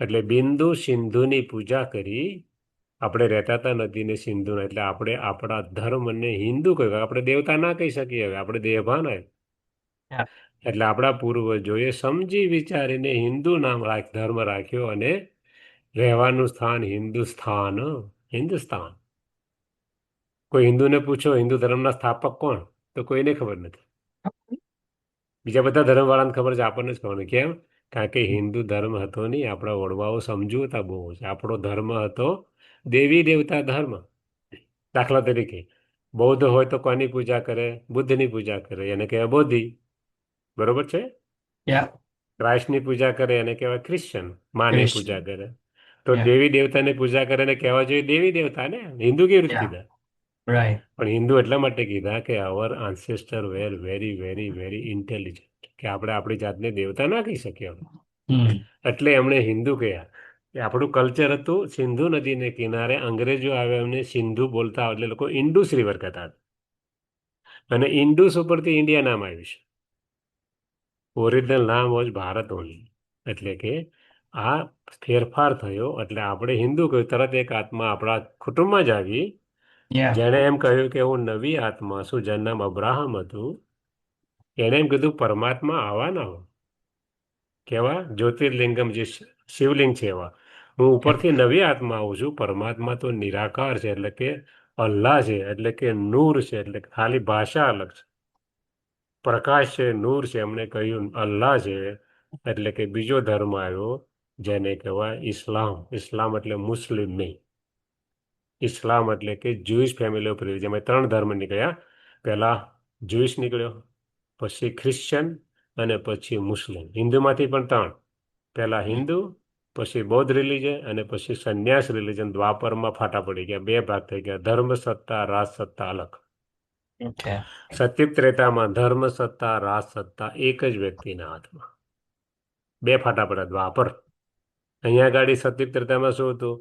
એટલે બિંદુ સિંધુની પૂજા કરી. આપણે રહેતા હતા નદીને સિંધુના, એટલે આપણે આપણા ધર્મને હિન્દુ કહ્યું. આપણે દેવતા ના કહી શકીએ, હવે આપણે દેવભાન આવ્યું.
Yeah.
એટલે આપણા પૂર્વજોએ સમજી વિચારીને હિન્દુ નામ ધર્મ રાખ્યો, અને રહેવાનું સ્થાન હિન્દુસ્તાન. હિન્દુસ્તાન. કોઈ હિન્દુને પૂછો હિન્દુ ધર્મના સ્થાપક કોણ, તો કોઈને ખબર નથી. બીજા બધા ધર્મવાળાને ખબર છે, આપણને જ ખબર નથી. કેમ? કારણ કે હિન્દુ ધર્મ હતો નહીં, આપણા વડવાઓ સમજુ હતા બહુ છે. આપણો ધર્મ હતો દેવી દેવતા ધર્મ. દાખલા તરીકે બૌદ્ધ હોય તો કોની પૂજા કરે? બુદ્ધની પૂજા કરે, એને કહેવાય બોધિ. બરોબર છે?
Yeah.
ક્રાઇસ્ટની પૂજા કરે એને કહેવાય ક્રિશ્ચન, માની પૂજા
Christian.
કરે. તો
Yeah.
દેવી દેવતાની પૂજા કરે ને કહેવા જોઈએ દેવી દેવતા ને. હિન્દુ કેવી રીતે
Yeah.
કીધા?
Right.
પણ હિન્દુ એટલા માટે કીધા કે our ancestor were very very very intelligent, કે આપણે આપણી જાતને દેવતા ના કહી શકીએ.
Hmm.
એટલે એમણે હિન્દુ કહ્યા. એ આપણું કલ્ચર હતું સિંધુ નદીને કિનારે. અંગ્રેજો આવ્યા, એમને સિંધુ બોલતા એટલે લોકો ઇન્ડુસ રિવર કહેતા હતા, અને ઇન્ડુસ ઉપરથી ઇન્ડિયા નામ આવ્યું છે. ઓરિજિનલ નામ વોઝ ભારત ઓનલી. એટલે કે આ ફેરફાર થયો. એટલે આપણે હિન્દુ કહ્યું, તરત એક આત્મા આપણા કુટુંબમાં જ આવી,
Yeah.
જેણે એમ કહ્યું કે હું નવી આત્મા છું, જેનું નામ અબ્રાહમ હતું. એને એમ કીધું પરમાત્મા આવવાના હો, કેવા જ્યોતિર્લિંગમ, જે શિવલિંગ છે એવા. હું
Yeah.
ઉપરથી નવી આત્મા આવું છું. પરમાત્મા તો નિરાકાર છે, એટલે કે અલ્લાહ છે, એટલે કે નૂર છે, એટલે કે ખાલી ભાષા અલગ છે. પ્રકાશ છે, નૂર છે. એમણે કહ્યું અલ્લાહ છે. એટલે કે બીજો ધર્મ આવ્યો, જેને કહેવાય ઇસ્લામ. ઇસ્લામ એટલે મુસ્લિમ નહીં. ઇસ્લામ એટલે કે જ્યુઇશ ફેમિલી ઓફ રિલિજન. એમાં 3 ધર્મ નીકળ્યા. પહેલા જ્યુઇશ નીકળ્યો, પછી ક્રિશ્ચન, અને પછી મુસ્લિમ. હિન્દુમાંથી પણ 3. પહેલા હિન્દુ, પછી બૌદ્ધ રિલિજન, અને પછી સંન્યાસ રિલિજન. દ્વાપરમાં ફાટા પડી ગયા, 2 ભાગ થઈ ગયા. ધર્મ સત્તા, રાજ સત્તા અલગ.
Okay.
સત્યુગ ત્રેતામાં ધર્મ સત્તા, રાજ સત્તા એક જ વ્યક્તિના હાથમાં. 2 ફાટા પડ્યા દ્વાપર. અહીંયા ગાડી સત્યુગ ત્રેતામાં શું હતું?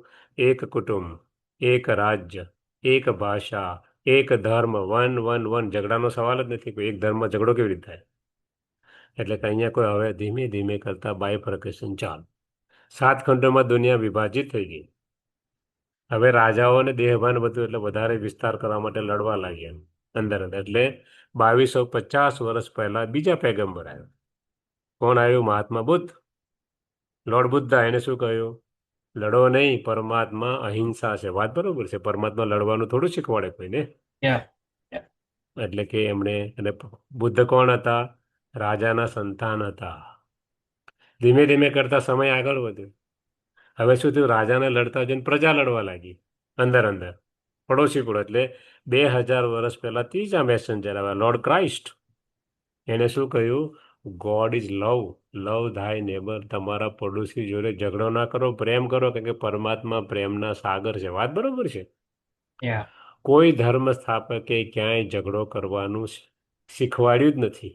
એક કુટુંબ, એક રાજ્ય, એક ભાષા, એક ધર્મ. વન વન વન, ઝઘડાનો સવાલ જ નથી. કોઈ એક ધર્મમાં ઝઘડો કેવી રીતે થાય? એટલે કે અહીંયા કોઈ હવે ધીમે ધીમે કરતા બાયફર્કેશન ચાલુ. 7 ખંડોમાં દુનિયા વિભાજિત થઈ ગઈ. હવે રાજાઓને દેહભાન બધું, એટલે વધારે વિસ્તાર કરવા માટે લડવા લાગ્યા અંદર અંદર. એટલે 2250 વર્ષ પહેલા બીજા પેગમ્બર આવ્યો. કોણ આવ્યું? મહાત્મા બુદ્ધ, લોર્ડ બુદ્ધા. એને શું કહ્યું? લડો નહીં, પરમાત્મા અહિંસા છે. વાત બરોબર છે, પરમાત્મા લડવાનું થોડું શીખવાડે કોઈને.
Yeah. Yeah.
એટલે કે એમણે, અને બુદ્ધ કોણ હતા? રાજાના સંતાન હતા. ધીમે ધીમે કરતા સમય આગળ વધ્યો. હવે શું થયું? રાજાને લડતા જોઈને પ્રજા લડવા લાગી અંદર અંદર, પડોશી કુળ. એટલે 2000 વર્ષ પહેલા ત્રીજા મેસેન્જર આવ્યા, લોર્ડ ક્રાઇસ્ટ. એને શું કહ્યું? God is love. લવ થાય નેબર. તમારા પડોશી જોડે ઝઘડો ના કરો, પ્રેમ કરો, કારણ કે પરમાત્મા પ્રેમના સાગર છે. વાત બરોબર છે.
Yeah.
કોઈ ધર્મ સ્થાપકે ક્યાંય ઝઘડો કરવાનું શીખવાડ્યું જ નથી.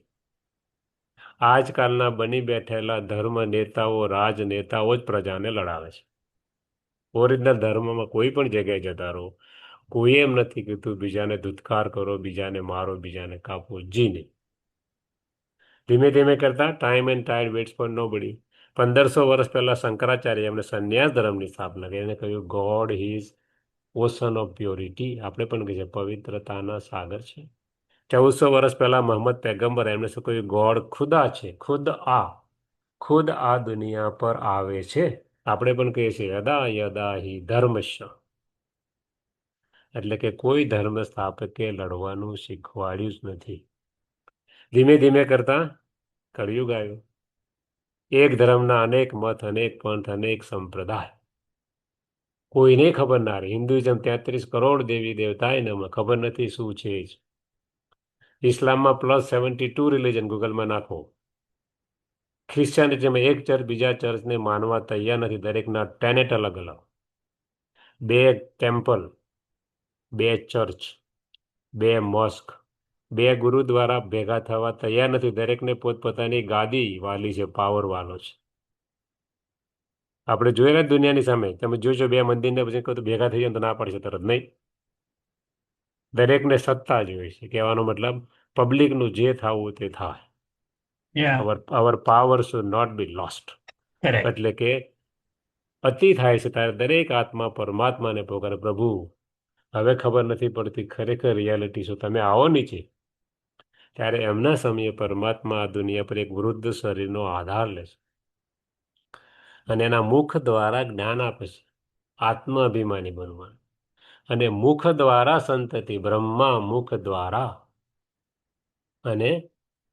આજકાલના બની બેઠેલા ધર્મ નેતાઓ, રાજનેતાઓ જ પ્રજાને લડાવે છે. ઓરિજિનલ ધર્મમાં કોઈ પણ જગ્યાએ જતા રહો, કોઈ એમ નથી કીધું બીજાને ધુત્કાર કરો, બીજાને મારો, બીજાને કાપો. જી નહીં. ધીમે ધીમે કરતા time and tide waits for nobody. 1500 વર્ષ પહેલા શંકરાચાર્ય એમને સંન્યાસ ધર્મની સ્થાપના કરી. એને કહ્યું God is ocean of purity. આપણે પણ કહીએ પવિત્રતાના સાગર છે. 1400 વર્ષ પહેલા મોહમ્મદ પૈગંબર એમને શું કહ્યું? ગોડ ખુદા છે. ખુદ આ દુનિયા પર આવે છે. આપણે પણ કહીએ છીએ યદા યદા હિ ધર્મશ્ય. એટલે કે કોઈ ધર્મ સ્થાપકે લડવાનું શીખવાડ્યું જ નથી. ધીમે ધીમે કરતા કળિયુગ આવ્યો. એક ધર્મના અનેક મત, અનેક પંથ, અનેક સંપ્રદાય. કોઈને ખબર ના રહી. હિન્દુઇઝમ 33 કરોડ દેવી દેવતા એનામાં ખબર નથી શું છે જ. ઇસ્લામમાં +72 રિલિજન ગૂગલમાં નાખો. ખ્રિશ્ચિયાનિટીમાં એક ચર્ચ બીજા ચર્ચને માનવા તૈયાર નથી. દરેકના ટેનેટ અલગ અલગ. 2 ટેમ્પલ, 2 ચર્ચ, 2 મોસ્ક, 2 ગુરુદ્વારા ભેગા થવા તૈયાર નથી. દરેકને પોતપોતાની ગાદી વાલી છે, પાવર વાલો છે. આપણે જોયેલા દુનિયાની સામે તમે જોજો 2 મંદિરને પછી કહો તો ભેગા થઈ જાય તો ના પાડશે તરત. નહીં. દરેકને સત્તા જોઈએ છે. કહેવાનો મતલબ પબ્લિકનું જે થવું તે થાય.
Yeah.
our power should not be lost.
Correct.
એટલે કે અતિ થાય છે ત્યારે દરેક આત્મા પરમાત્માને પોકારે, પ્રભુ હવે ખબર નથી પડતી ખરેખર રિયાલિટી શું, તમે આવો નીચે. ત્યારે એમના સમયે પરમાત્મા આ દુનિયા પર એક વૃદ્ધ શરીરનો આધાર લે છે અને એના મુખ દ્વારા જ્ઞાન આપે છે આત્માભિમાની બનવાનું. અને મુખ દ્વારા સંતતિ, બ્રહ્મા મુખ દ્વારા, અને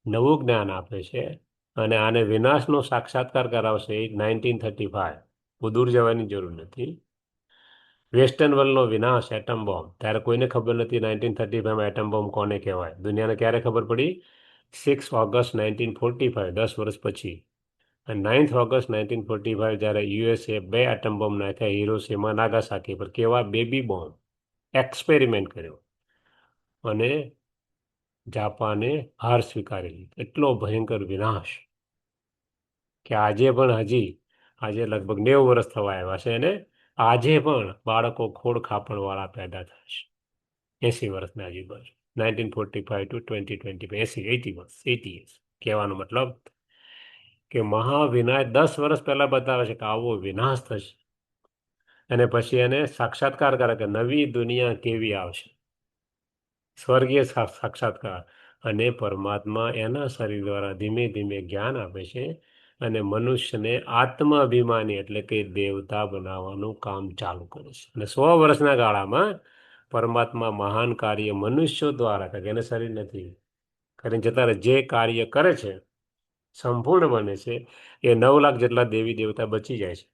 નવું જ્ઞાન આપે છે. અને આને વિનાશનો સાક્ષાત્કાર કરાવશે 1935. દૂર જવાની જરૂર નથી. વેસ્ટર્ન વર્લ્ડનો વિનાશ, એટમ બોમ્બ. ત્યારે કોઈને ખબર નથી 1935 એટમ બોમ્બ કોને કહેવાય. દુનિયાને ક્યારે ખબર પડી? 6 ઓગસ્ટ 1945, 10 વર્ષ પછી. અને 9 ઓગસ્ટ 1945 જ્યારે યુએસએ 2 એટમ બોમ્બ નાખ્યા, હિરોશીમા, નાગાસાકી પર. કેવા? Baby bomb. એક્સપેરિમેન્ટ કર્યો અને જાપાને હાર સ્વીકારી લીધી. એટલો ભયંકર વિનાશ કે આજે લગભગ 90 વર્ષ થવા આવ્યા છે અને આજે પણ બાળકો ખોડ ખાપણવાળા પેદા થાય છે. 80 વર્ષના આજુબાજુ. 1945 to 2025, 80 વર્ષ, 80 years. કહેવાનો મતલબ કે મહાવિનાશ 10 વર્ષ પહેલા બતાવે છે કે આવો વિનાશ થશે. અને પછી એને સાક્ષાત્કાર કરે કે નવી દુનિયા કેવી આવશે, સ્વર્ગીય સાક્ષાત્કાર. અને પરમાત્મા એના શરીર દ્વારા ધીમે ધીમે જ્ઞાન આપે છે અને મનુષ્યને આત્માભિમાની એટલે કે દેવતા બનાવવાનું કામ ચાલુ કરે છે. અને 100 વર્ષના ગાળામાં પરમાત્મા મહાન કાર્ય મનુષ્યો દ્વારા, કે એને શરીર નથી કરીને જતા જે કાર્ય કરે છે સંપૂર્ણ બને છે. એ 9 લાખ જેટલા દેવી દેવતા બચી જાય છે.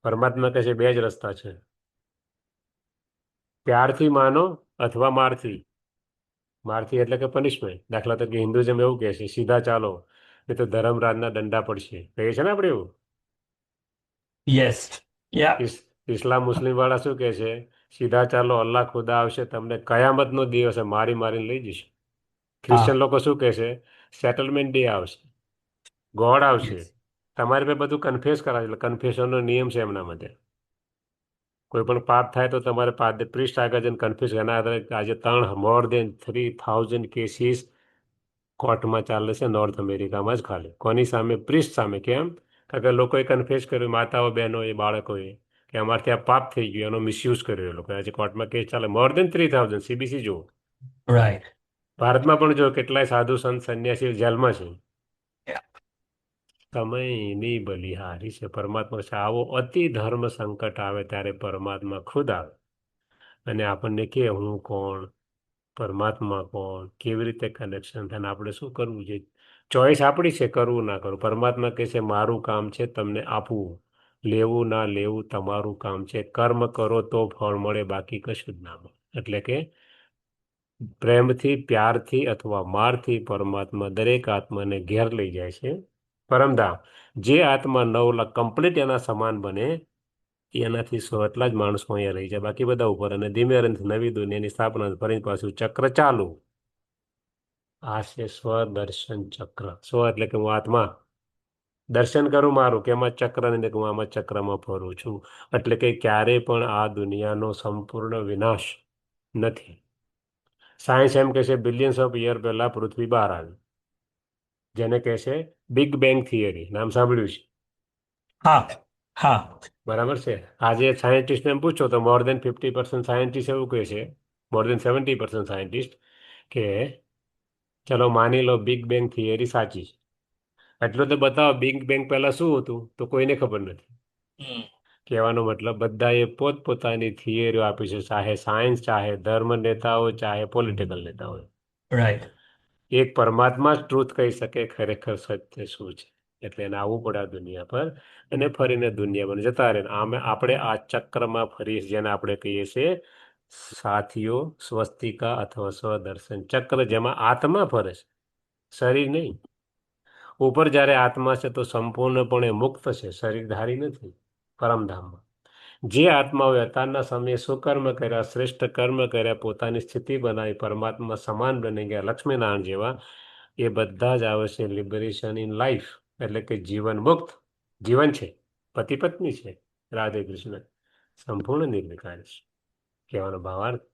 પરમાત્મા કહે છે 2 જ રસ્તા છે, પ્યારથી માનો અથવા મારથી. મારથી એટલે કે પનિશમેન્ટ. દાખલા તરીકે હિન્દુઝમ એવું કહે છે સીધા ચાલો નહીં તો ધર્મરાજના દંડા પડશે, કહે છે ને આપણે એવું.
Yes. Yeah.
ઇસ્લામ મુસ્લિમ વાળા શું કહે છે? સીધા ચાલો, અલ્લાહ ખુદા આવશે તમને કયામતનો દિવસ મારી મારીને લઈ જશે. ક્રિશ્ચન લોકો શું કહે છે? સેટલમેન્ટ ડે આવશે, ગોડ આવશે,
Yes.
તમારે पे બધું કન્ફેસ કરાવે. એટલે કન્ફેશનનો નિયમ છે એમના માટે. કોઈ પણ પાપ થાય તો તમારે પ્રિસ્ટ આગળ જઈને કન્ફ્યુઝ. એના આધારે આજે મોર દેન 3000 કેસીસ કોર્ટમાં ચાલે છે નોર્થ અમેરિકામાં જ ખાલી. કોની સામે? પ્રિસ્ટ સામે. કેમ? કારણ કે લોકોએ કન્ફ્યુઝ કર્યું, માતાઓ, બહેનોએ, બાળકોએ, કે અમારથી આ પાપ થઈ ગયું, એનો મિસયુઝ કર્યો એ લોકો. આજે કોર્ટમાં કેસ ચાલે મોર દેન 3000. CBC જુઓ.
Right.
ભારતમાં પણ જો કેટલાય સાધુ સંત સંન્યાસી જેલમાં છે.
Yeah.
સમયની બલિહારી છે. પરમાત્મા છે. આવો અતિ ધર્મ સંકટ આવે ત્યારે પરમાત્મા ખુદ આવે અને આપણને કે હું કોણ, પરમાત્મા કોણ, કેવી રીતે કનેક્શન થાય, આપણે શું કરવું છે. ચોઈસ આપણી છે, કરવું ના કરવું. પરમાત્મા કહે છે મારું કામ છે તમને આપવું, લેવું ના લેવું તમારું કામ છે. કર્મ કરો તો ફળ મળે, બાકી કશું જ ના મળે. એટલે કે પ્રેમથી, પ્યારથી અથવા મારથી પરમાત્મા દરેક આત્માને ઘેર લઈ જાય છે. પરમધામ જે આત્મા 9 લાખ કમ્પ્લીટ એના સમાન બને એનાથી એટલા જ માણસો અહીંયા રહી જાય, બાકી બધા ઉપર. અને ધીમે રહીને નવી દુનિયાની સ્થાપના, ફરી પાછું ચક્ર ચાલુ. આ છે સ્વદર્શન ચક્ર. સ્વ એટલે કે હું આત્મા દર્શન કરું મારું, કે એમાં ચક્ર ને હું આમાં ચક્રમાં ફરું છું. એટલે કે ક્યારેય પણ આ દુનિયાનો સંપૂર્ણ વિનાશ નથી. સાયન્સ એમ કહે છે બિલિયન્સ ઓફ યર પહેલા પૃથ્વી બહાર આવી, જેને કહે છે બિગ બેંગ થિયરી. નામ સાંભળ્યું છે?
હા, હા,
બરાબર છે. આજે સાયન્ટિસ્ટને એમ પૂછો તો મોર દેન 50% સાયન્ટિસ્ટ એવું કહે છે, મોર દેન 70% સાયન્ટિસ્ટ, કે ચલો માની લો બિગ બેંગ થિયરી સાચી છે. એટલું તો બતાવો બિગ બેંગ પહેલા શું હતું, તો કોઈને ખબર નથી.
હમ,
કહેવાનો મતલબ બધાએ પોતપોતાની થિયરીઓ આપી છે, ચાહે સાયન્સ, ચાહે ધર્મ નેતાઓ, ચાહે પોલિટિકલ નેતાઓ.
રાઈટ.
એક પરમાત્મા જ ટ્રુથ કહી શકે ખરેખર સત્ય શું છે. એટલે એને આવવું પડે આ દુનિયા પર, અને ફરીને દુનિયા પર જતા રહે. આમે આપણે આ ચક્રમાં ફરીએ છીએ, જેને આપણે કહીએ છીએ સાથીઓ સ્વસ્તિકા અથવા સ્વદર્શન ચક્ર, જેમાં આત્મા ફરે છે, શરીર નહીં. ઉપર જ્યારે આત્મા છે તો સંપૂર્ણપણે મુક્ત છે, શરીરધારી નથી. પરમધામમાં જે આત્માઓએ અત્યારના સમયે સુકર્મ કર્યા, શ્રેષ્ઠ કર્મ કર્યા, પોતાની સ્થિતિ બનાવી, પરમાત્મા સમાન બની ગયા, લક્ષ્મીનારાયણ જેવા, એ બધા જ આવે છે લિબરેશન ઇન લાઈફ. એટલે કે જીવન મુક્ત. જીવન છે, પતિ પત્ની છે, રાધે કૃષ્ણ, સંપૂર્ણ નિર્વિકાર છે. કહેવાનો ભાવાર્થ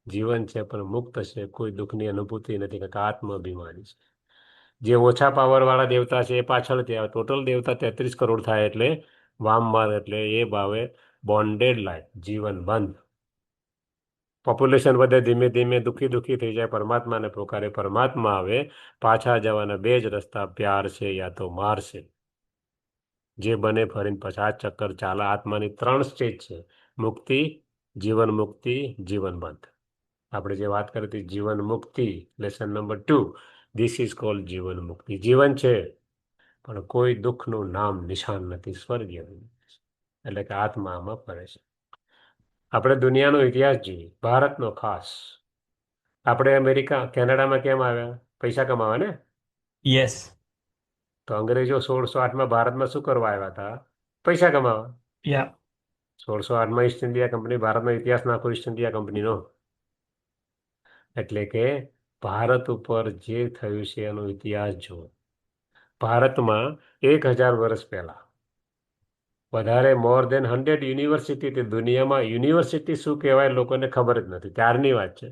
જીવન છે પણ મુક્ત છે, કોઈ દુઃખની અનુભૂતિ નથી, કે આત્માભિમાની છે. જે ઓછા પાવરવાળા દેવતા છે એ પાછળ ત્યાં ટોટલ દેવતા 33 કરોડ થાય, એટલે વામમાર એટલે એ ભાવે બોન્ડેડ લાઈફ, જીવન બંધ. પોપ્યુલેશન વધે, ધીમે ધીમે દુઃખી દુઃખી થઈ જાય, પરમાત્માને પોકારે, પરમાત્મા આવે. પાછા જવાના બે જ રસ્તા, પ્યાર છે યા તો માર છે. જે બને ફરીને પછી આ ચક્કર ચાલે. આત્માની 3 સ્ટેજ છે: મુક્તિ, જીવન મુક્તિ, જીવન બંધ. આપણે જે વાત કરી હતી જીવન મુક્તિ, lesson number 2, this is called જીવન મુક્તિ. જીવન છે પણ કોઈ દુઃખનું નામ નિશાન નથી, સ્વર્ગીય. એટલે કે આત્મા આમાં ફરે છે. આપણે દુનિયાનો ઇતિહાસ જોઈએ, ભારતનો ખાસ. આપણે અમેરિકા, કેનેડામાં કેમ આવ્યા? પૈસા કમાવા ને.
યસ.
તો અંગ્રેજો 1608માં ભારતમાં શું કરવા આવ્યા હતા? પૈસા કમાવા.
યા.
1608માં ઈસ્ટ ઇન્ડિયા કંપની, ભારતનો ઇતિહાસ નાખો ઈસ્ટ ઇન્ડિયા કંપનીનો. એટલે કે ભારત ઉપર જે થયું છે એનો ઇતિહાસ જુઓ. ભારતમાં 1000 વર્ષ પહેલા વધારે મોર દેન 100 યુનિવર્સિટી હતી. દુનિયામાં યુનિવર્સિટી શું કહેવાય લોકોને ખબર જ નથી, ત્યારની વાત છે.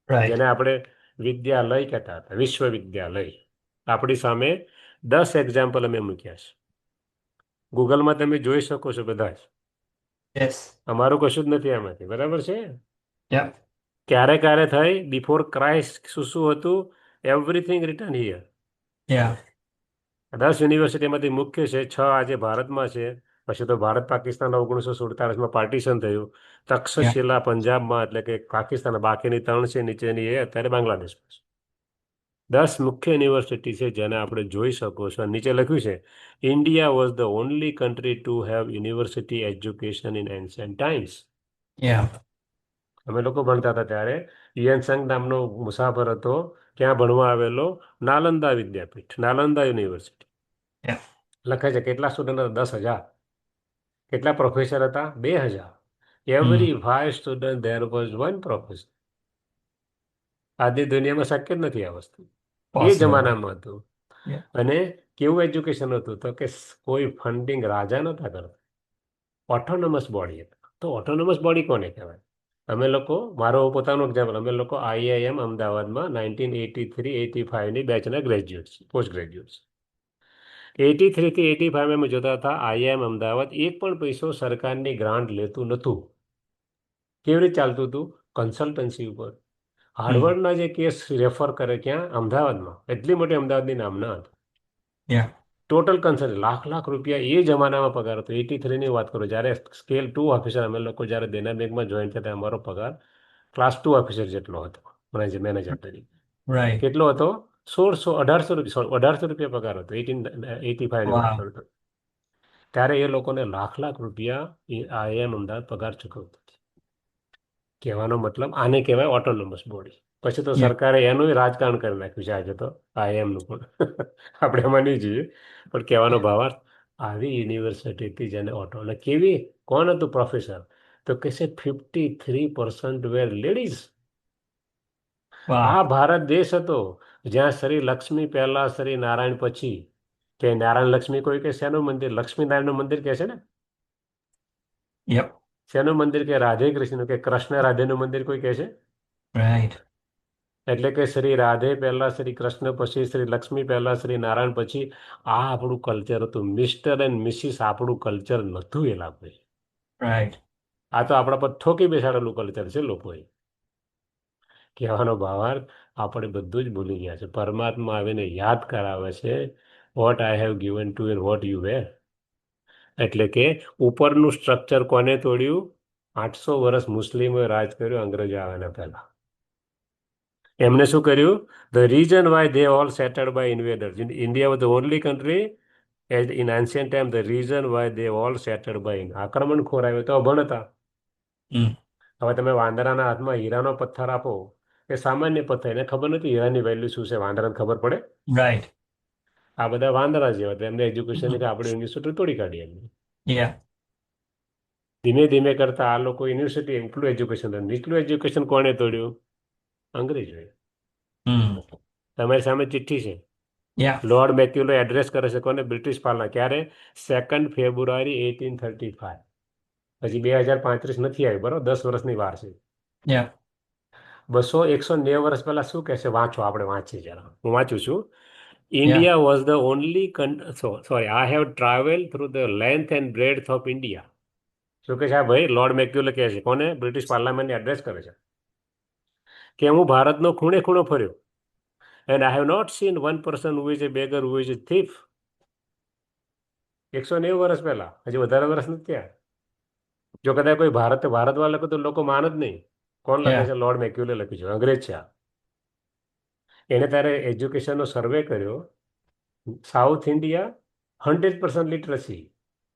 રાઈટ.
જેને આપણે વિદ્યાલય કહેતા હતા, વિશ્વવિદ્યાલય. આપણી સામે 10 એક્ઝામ્પલ અમે મૂક્યા છે, ગૂગલમાં તમે જોઈ શકો છો બધા જ.
યસ.
અમારું કશું જ નથી આમાંથી, બરાબર છે.
યા.
ક્યારે ક્યારે થઈ? બિફોર ક્રાઇસ્ટ શું શું હતું? Everything return here.
યા.
10 યુનિવર્સિટીમાંથી મુખ્ય છે, 6 આજે ભારતમાં છે. પછી તો ભારત પાકિસ્તાન 1947માં પાર્ટીશન થયું.
યા.
તક્ષશિલા પંજાબમાં, એટલે કે પાકિસ્તાન. બાકીની 3 છે નીચેની, એ અત્યારે બાંગ્લાદેશમાં છે. 10 મુખ્ય યુનિવર્સિટી છે જેને આપણે જોઈ શકો છો. નીચે લખ્યું છે India was the only country to have university education in ancient times.
Yeah.
અમે લોકો ભણતા હતા ત્યારે હિયન સંઘ નામનો મુસાફર હતો, ક્યાં ભણવા આવેલો? નાલંદા વિદ્યાપીઠ, નાલંદા યુનિવર્સિટી.
યા.
લખે છે કેટલા સ્ટુડન્ટ હતા? 10,000. કેટલા પ્રોફેસર હતા? 2,000.
Hmm.
Every 5 student there was 1 professor. આજની દુનિયામાં શક્ય જ નથી આ વસ્તુ. એ
પોસિબલ.
જમાનામાં હતું.
યા.
અને કેવું એજ્યુકેશન હતું? તો કે કોઈ ફંડિંગ રાજા નતા કરતા, ઓટોનોમસ બોડી હતા. તો ઓટોનોમસ બોડી કોને કહેવાય? અમે લોકો, મારો પોતાનો એક્ઝામ્પલ, અમે લોકો આઈઆઈએમ અમદાવાદમાં 1983-85ની બેચના ગ્રેજ્યુએટ છે, પોસ્ટ ગ્રેજ્યુએટ છે. 83 થી 85 અમે જોતા હતા આઈઆઈએમ અમદાવાદ એક પણ પૈસો સરકારની ગ્રાન્ટ લેતું નહોતું. કેવી રીતે ચાલતું હતું? કન્સલ્ટન્સી ઉપર.
હમ.
હાર્વર્ડના જે કેસ રેફર કરે ક્યાં? અમદાવાદમાં. એટલી મોટી અમદાવાદની નામના હતી.
યા.
ટોટલ કન્સલ્ટ લાખ લાખ રૂપિયા એ જમાનામાં પગાર હતો. 83ની વાત કરું, જ્યારે સ્કેલ 2 ઓફિસર અમે લોકો જ્યારે દેના બેંકમાં જોઈન થયા, અમારો પગાર ક્લાસ 2 ઓફિસર જેટલો હતો, મેનેજર તરીકે.
રાઈટ.
કેટલો હતો? 1800 રૂપિયા પગાર હતો. 85ની વાત
વાવ.
કરું તો. ત્યારે એ લોકોને લાખ લાખ રૂપિયા આઈએમ અમદાવાદ પગાર ચૂકવતું. કહેવાનો મતલબ આને કહેવાય ઓટોનોમસ બોડી. પછી તો
Yeah.
સરકારે એનું રાજકારણ કરી નાખ્યું છે આજે તો આઈએમનું પણ. આપણે એમાં નહીં જઈએ, પણ કહેવાનો ભાવાર્થ આવી યુનિવર્સિટી જેને ઓટો કેવી, કોણ હતું પ્રોફેસર, તો કે છે 53% વેર લેડીઝ. આ
Wow.
ભારત દેશ હતો જ્યાં શ્રી લક્ષ્મી પહેલા શ્રી નારાયણ પછી. કે નારાયણ લક્ષ્મી કોઈ કે શેનું મંદિર, લક્ષ્મી નારાયણનું મંદિર કે છે ને.
Yep.
શેનું મંદિર કે રાધે કૃષ્ણ કે કૃષ્ણ રાધેનું મંદિર કોઈ કહે છે.
Right.
એટલે કે શ્રી રાધે પહેલા શ્રી કૃષ્ણ પછી શ્રી લક્ષ્મી પહેલા શ્રી નારાયણ પછી. આ આપણું કલ્ચર હતું, મિસ્ટર એન્ડ મિસિસ આપણું કલ્ચર નહોતું. એ લાભ
Right.
આ તો આપણા પર ઠોકી બેસાડેલું કલ્ચર છે લોકોએ. કહેવાનો ભાવાર્થ આપણે બધું જ ભૂલી ગયા છે. પરમાત્મા આવીને યાદ કરાવે છે, what I have given to and what you were. એટલે કે ઉપરનું સ્ટ્રક્ચર કોને તોડ્યું? 800 વર્ષ મુસ્લિમોએ રાજ કર્યું અંગ્રેજો આવ્યાના પહેલા. એમને શું કર્યું? The reason why they all settled by invaders. India was the only country as in ancient time, the reason why they all settled by આક્રમણખોર આવ્યો તો અભણ હતા.
Mm.
હવે તમે વાંદરાના હાથમાં હીરાનો પથ્થર આપો એ સામાન્ય પથ્થર, એને ખબર નથી હીરાની વેલ્યુ શું છે, વાંદરાને ખબર પડે?
Right.
આ બધા વાંદરા જેવા હતા, એમને એજ્યુકેશન
Mhm.
કે આપણે યુનિવર્સિટી તોડી કાઢી એમને.
Yeah.
ધીમે ધીમે કરતા આ લોકો યુનિવર્સિટી એટલું એજ્યુકેશન, નીચલું એજ્યુકેશન કોણે તોડ્યું? અંગ્રેજોએ.
Mm.
તમારી સામે ચિઠ્ઠી છે.
Yeah.
લોર્ડ મેક્યુલો એડ્રેસ કરે છે કોને? બ્રિટિશ પાલના. ક્યારે? 2 ફેબ્રુઆરી 1835. હજી 2035 નથી આવી, બરોબર, 10 વર્ષની વાર છે.
Yeah.
190 વર્ષ પહેલા શું કહે છે? વાંચો, આપણે વાંચીએ જરા. હું વાંચું છું.
Yeah.
India was the only sorry, I have travel through the length and breadth of India. શું કે છે આ ભાઈ? લોર્ડ મેક્યુલે કહે છે કોને? બ્રિટિશ પાર્લામેન્ટને એડ્રેસ કરે છે કે હું ભારતનો ખૂણે ખૂણો ફર્યો. And I have not seen one person who is a beggar, who is a thief. 190 વર્ષ પહેલા, હજી વધારે વર્ષ નથી થયા. જો કદાચ કોઈ ભારતમાં લખે તો લોકો માન જ નહીં. કોણ લખે
Yeah.
છે? લોર્ડ મેક્યુલે લખ્યું છે, અંગ્રેજ છે આ. એને ત્યારે એજ્યુકેશનનો સર્વે કર્યો. South India 100% literacy,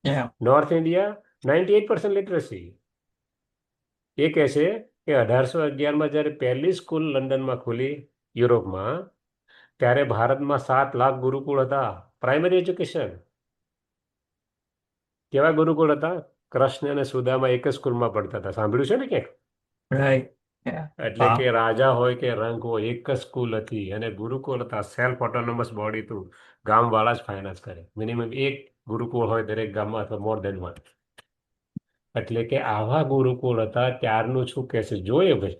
Yeah.
North India 98% literacy. એ કહે છે કે 1811માં જ્યારે પહેલી સ્કૂલ લંડનમાં ખુલી યુરોપમાં, ત્યારે ભારતમાં 7 લાખ ગુરુકુળ હતા. Primary education. કેવા ગુરુકુળ હતા? કૃષ્ણ અને સુદામા એક જ સ્કૂલમાં પડતા હતા. સાંભળ્યું છે ને ક્યાંક?
Right. Yeah.
એટલે
Wow.
કે રાજા હોય કે રંક હોય, એક જ સ્કૂલ હતી અને ગુરુકુળ હતા. સેલ્ફ ઓટોનોમસ બોડી હતું. ગામવાળા જ ફાઇનાન્સ કરે. મિનિમમ એક ગુરુકુળ હોય દરેક ગામમાં, અથવા મોર દેન વન. એટલે કે આવા ગુરુકુળ હતા. ત્યારનું શું કહે છે જોઈએ ભાઈ.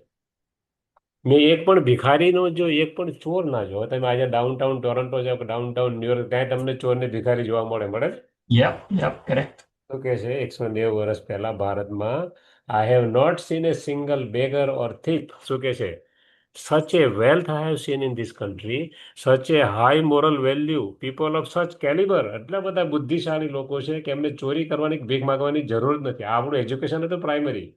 મેં એક પણ ભિખારીનો જો, એક પણ ચોર ના જો. તમે આજે ડાઉનટાઉન ટોરન્ટો જાઓ, ડાઉનટાઉન ન્યુયોર્ક, ત્યાં તમને ચોર ને ભિખારી જોવા મળે?
Yep. Yep. Correct.
શું કે છે? 190 વર્ષ પહેલા ભારતમાં I have not seen a single beggar or thief. શું કે છે? Such a wealth I have seen in this country, such a high moral value, people of such calibre. એટલા બધા બુદ્ધિશાળી લોકો છે કે એમને ચોરી કરવાની, ભીખ માંગવાની જરૂર જ નથી. આ આપણું એજ્યુકેશન હતું પ્રાઇમરી.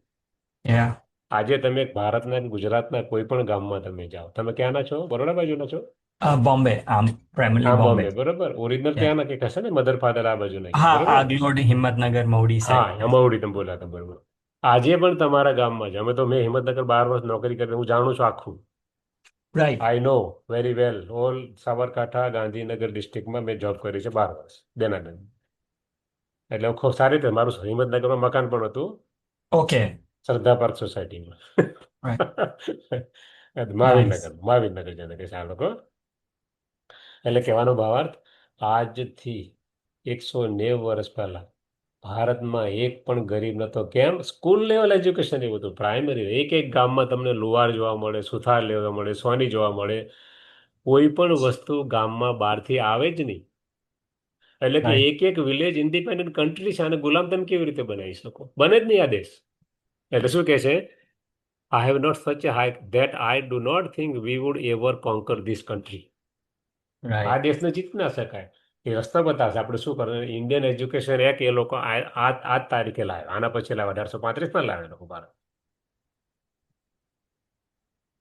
Yeah.
આજે તમે ભારતના અને ગુજરાતના કોઈ પણ ગામમાં તમે જાઓ, તમે ક્યાંના છો? બરોડા બાજુના છો?
Bombay. I'm primarily
હા,
Bombay.
બોમ્બે, બરોબર. Original
Yeah.
ત્યાંના કે હશે ને, મધર ફાધર આ બાજુના કે,
હા,
બરોબર.
આગલોડ હિંમતનગર મહુડી
હા,
સાઈડ.
અમાઉડી તમે બોલ્યા હતા, બરોબર. આજે પણ તમારા ગામમાં છે. અમે તો, મેં હિંમતનગર 12 વર્ષ નોકરી કરી, હું જાણું છું આખું.
Right.
I know very well all Sabarkantha, Gandhinagar ડિસ્ટ્રિક્ટમાં મેં જોબ કરી છે 12 વર્ષ, દેનાદન. એટલે હું ખૂબ સારી રીતે, મારું હિંમતનગરમાં મકાન પણ હતું,
ઓકે.
શ્રદ્ધા પાર્ક સોસાયટીમાં.
રાઈટ. નાઇસ.
મહાવીરનગર જેને કે છે આ લોકો. એટલે કહેવાનો ભાવાર્થ, આજથી 190 વર્ષ પહેલા ભારતમાં એક પણ ગરીબ નતો. કેમ? સ્કૂલ લેવલ એજ્યુકેશન એવું હતું, પ્રાઇમરી. એક એક ગામમાં તમને લુહાર જોવા મળે, સુથાર લેવા મળે, સોની જોવા મળે. કોઈ પણ વસ્તુ ગામમાં બહારથી આવે જ નહીં. એટલે કે
રાઈટ.
એક એક વિલેજ ઇન્ડિપેન્ડન્ટ કન્ટ્રી છે, અને ગુલામ તમે કેવી રીતે બનાવી શકો? બને જ નહીં આ દેશ. એટલે શું કહે છે? આઈ have not such a high that I do not think we would ever conquer this country. આ
રાઈટ.
દેશને જીતી ના શકાય. એ રસ્તો બતાવશે. આપણે શું કરવાનું? ઇન્ડિયન એજ્યુકેશન એક્ટ એ લોકો આ જ તારીખે લાવ્યા. આના પછી લાવ્યા, 1835માં લાવ્યા લોકો Bharat.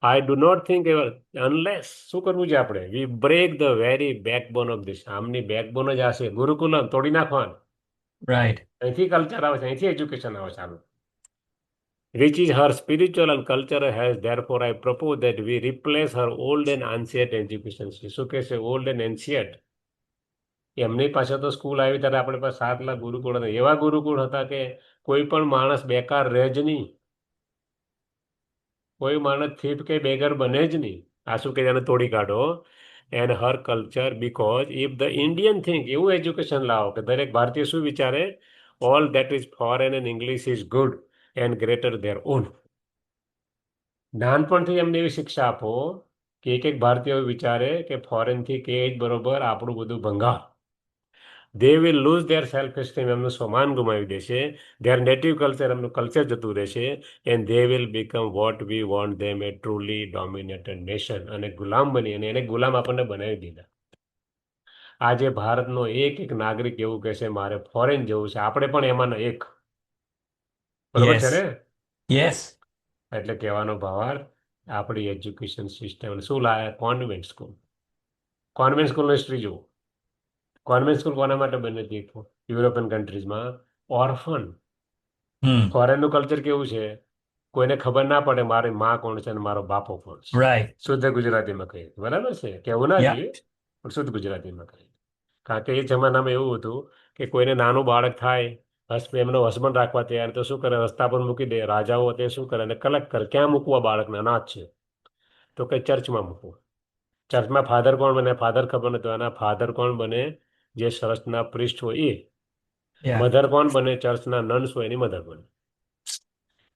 I do not think ever, unless શું કરવું છે આપણે? We break the very backbone of this. આમની બેકબોન જ આ છે, ગુરુકુલમ તોડી નાખવાનું.
રાઈટ.
અહીંથી કલ્ચર આવે છે, અહીંથી એજ્યુકેશન આવે છે આનું. which is her spiritual and cultural health. Therefore, I propose that we replace her old and ancient education. શું કહે છે? Old and ancient. એમની પાસે તો સ્કૂલ આવી ત્યારે આપણી પાસે 7 લાખ ગુરુકુળ હતા. એવા ગુરુકુળ હતા કે કોઈ પણ માણસ બેકાર રહે જ નહીં. કોઈ માણસ થીપ કે બેગર બને જ નહીં. આ શું કે એને તોડી કાઢો. And her culture because if the Indian think, એવું એજ્યુકેશન લાવો કે દરેક ભારતીય શું વિચારે? All that is foreign and English is good and greater there on. નાનપણથી એમને એવી શિક્ષા આપો કે એક ભારતીય વિચારે કે ફોરેનથી કે જ બરોબર, આપણું બધું ભંગાર. They will lose their self esteem, એમનું સ્વમાન ગુમાવી દેશે. ધેર નેટિવ કલ્ચર, એમનું કલ્ચર જતું રહેશે. And they will become what we want them, a truly dominated nation. અને ગુલામ બની અને એને ગુલામ આપણને બનાવી દીધા. આજે ભારતનો એક એક નાગરિક એવું કહેશે મારે ફોરેન જવું છે. આપણે પણ એમાંના એક. બરોબર છે ને?
યસ
એટલે કહેવાનો ભાવાર્થ, આપણી એજ્યુકેશન સિસ્ટમ શું લાયા? Convent school. કોન્વેન્ટ સ્કૂલનો હિસ્ટ્રી જુઓ. કોન્વેન્ટ સ્કૂલ કોના માટે બની હતી? યુરોપિયન કન્ટ્રીઝમાં ઓર્ફન. ફોરેનનું કલ્ચર કેવું છે? કોઈને ખબર ના પડે મારી માં કોણ છે અને મારો બાપો કોણ છે.
રાઈટ
શુદ્ધ ગુજરાતીમાં કહીએ બરાબર છે, કેવું ના
યા
જોઈએ પણ શુદ્ધ ગુજરાતીમાં કહીએ. કારણ કે એ જમાનામાં એવું હતું કે કોઈને નાનું બાળક થાય, એમનો હસબન્ડ રાખવા તૈયાર, તો શું કરે? રસ્તા પર મૂકી દે. રાજાઓ તે શું કરે? અને કલેક્ટ કરે ક્યાં મૂકવા બાળકને? અનાથ છે તો કે ચર્ચમાં મૂકવું. ચર્ચમાં ફાધર કોણ બને? ફાધર ખબર નથી. એના ફાધર કોણ બને? જે ચર્ચના પ્રિસ્ટ હોય એ.
યા
મધર કોણ બને? ચર્ચના નન્સ હોય એની મધર બને.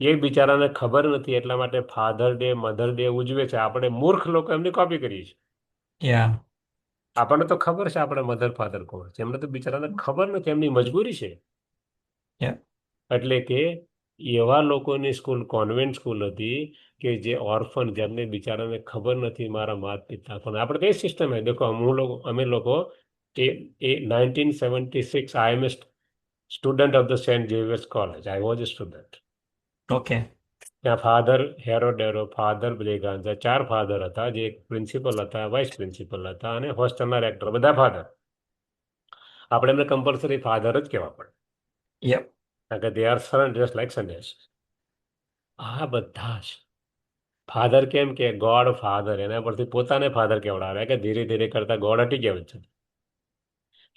એ બિચારાને ખબર નથી, એટલા માટે ફાધર ડે મધર ડે ઉજવે છે. આપણે મૂર્ખ લોકો એમની કોપી કરીએ છીએ.
યા
આપણને તો ખબર છે આપણે મધર ફાધર કોણ છે, એમને તો બિચારાને ખબર નથી, એમની મજબૂરી છે.
યા
એટલે કે એવા લોકોની સ્કૂલ કોન્વેન્ટ સ્કૂલ હતી કે જે ઓર્ફન, જેમને બિચારાને ખબર નથી મારા માતા પિતા કોણ. આપણે કઈ સિસ્ટમ હે દેખો, અમે લોકો એ 1976 I am a student of the Saint Xavier's college. I was a student.
Okay
ત્યાં ફાધર હેરોડેરો, ફાધર બ્રેગાન્ઝા, 4 ફાધર હતા, જે પ્રિન્સિપલ હતા, વાઇસ પ્રિન્સિપલ હતા અને હોસ્ટેલના રેક્ટર, બધા ફાધર. આપણે એમને કમ્પલસરી ફાધર જ કહેવા પડે,
યપ
કારણ કે they are sun just like Sundays. આ બધા જ ફાધર. કેમ કે ગોડ ફાધર, એના પરથી પોતાને ફાધર કહેવડાવે કે ધીરે ધીરે કરતા ગોડ હટી ગયા છે.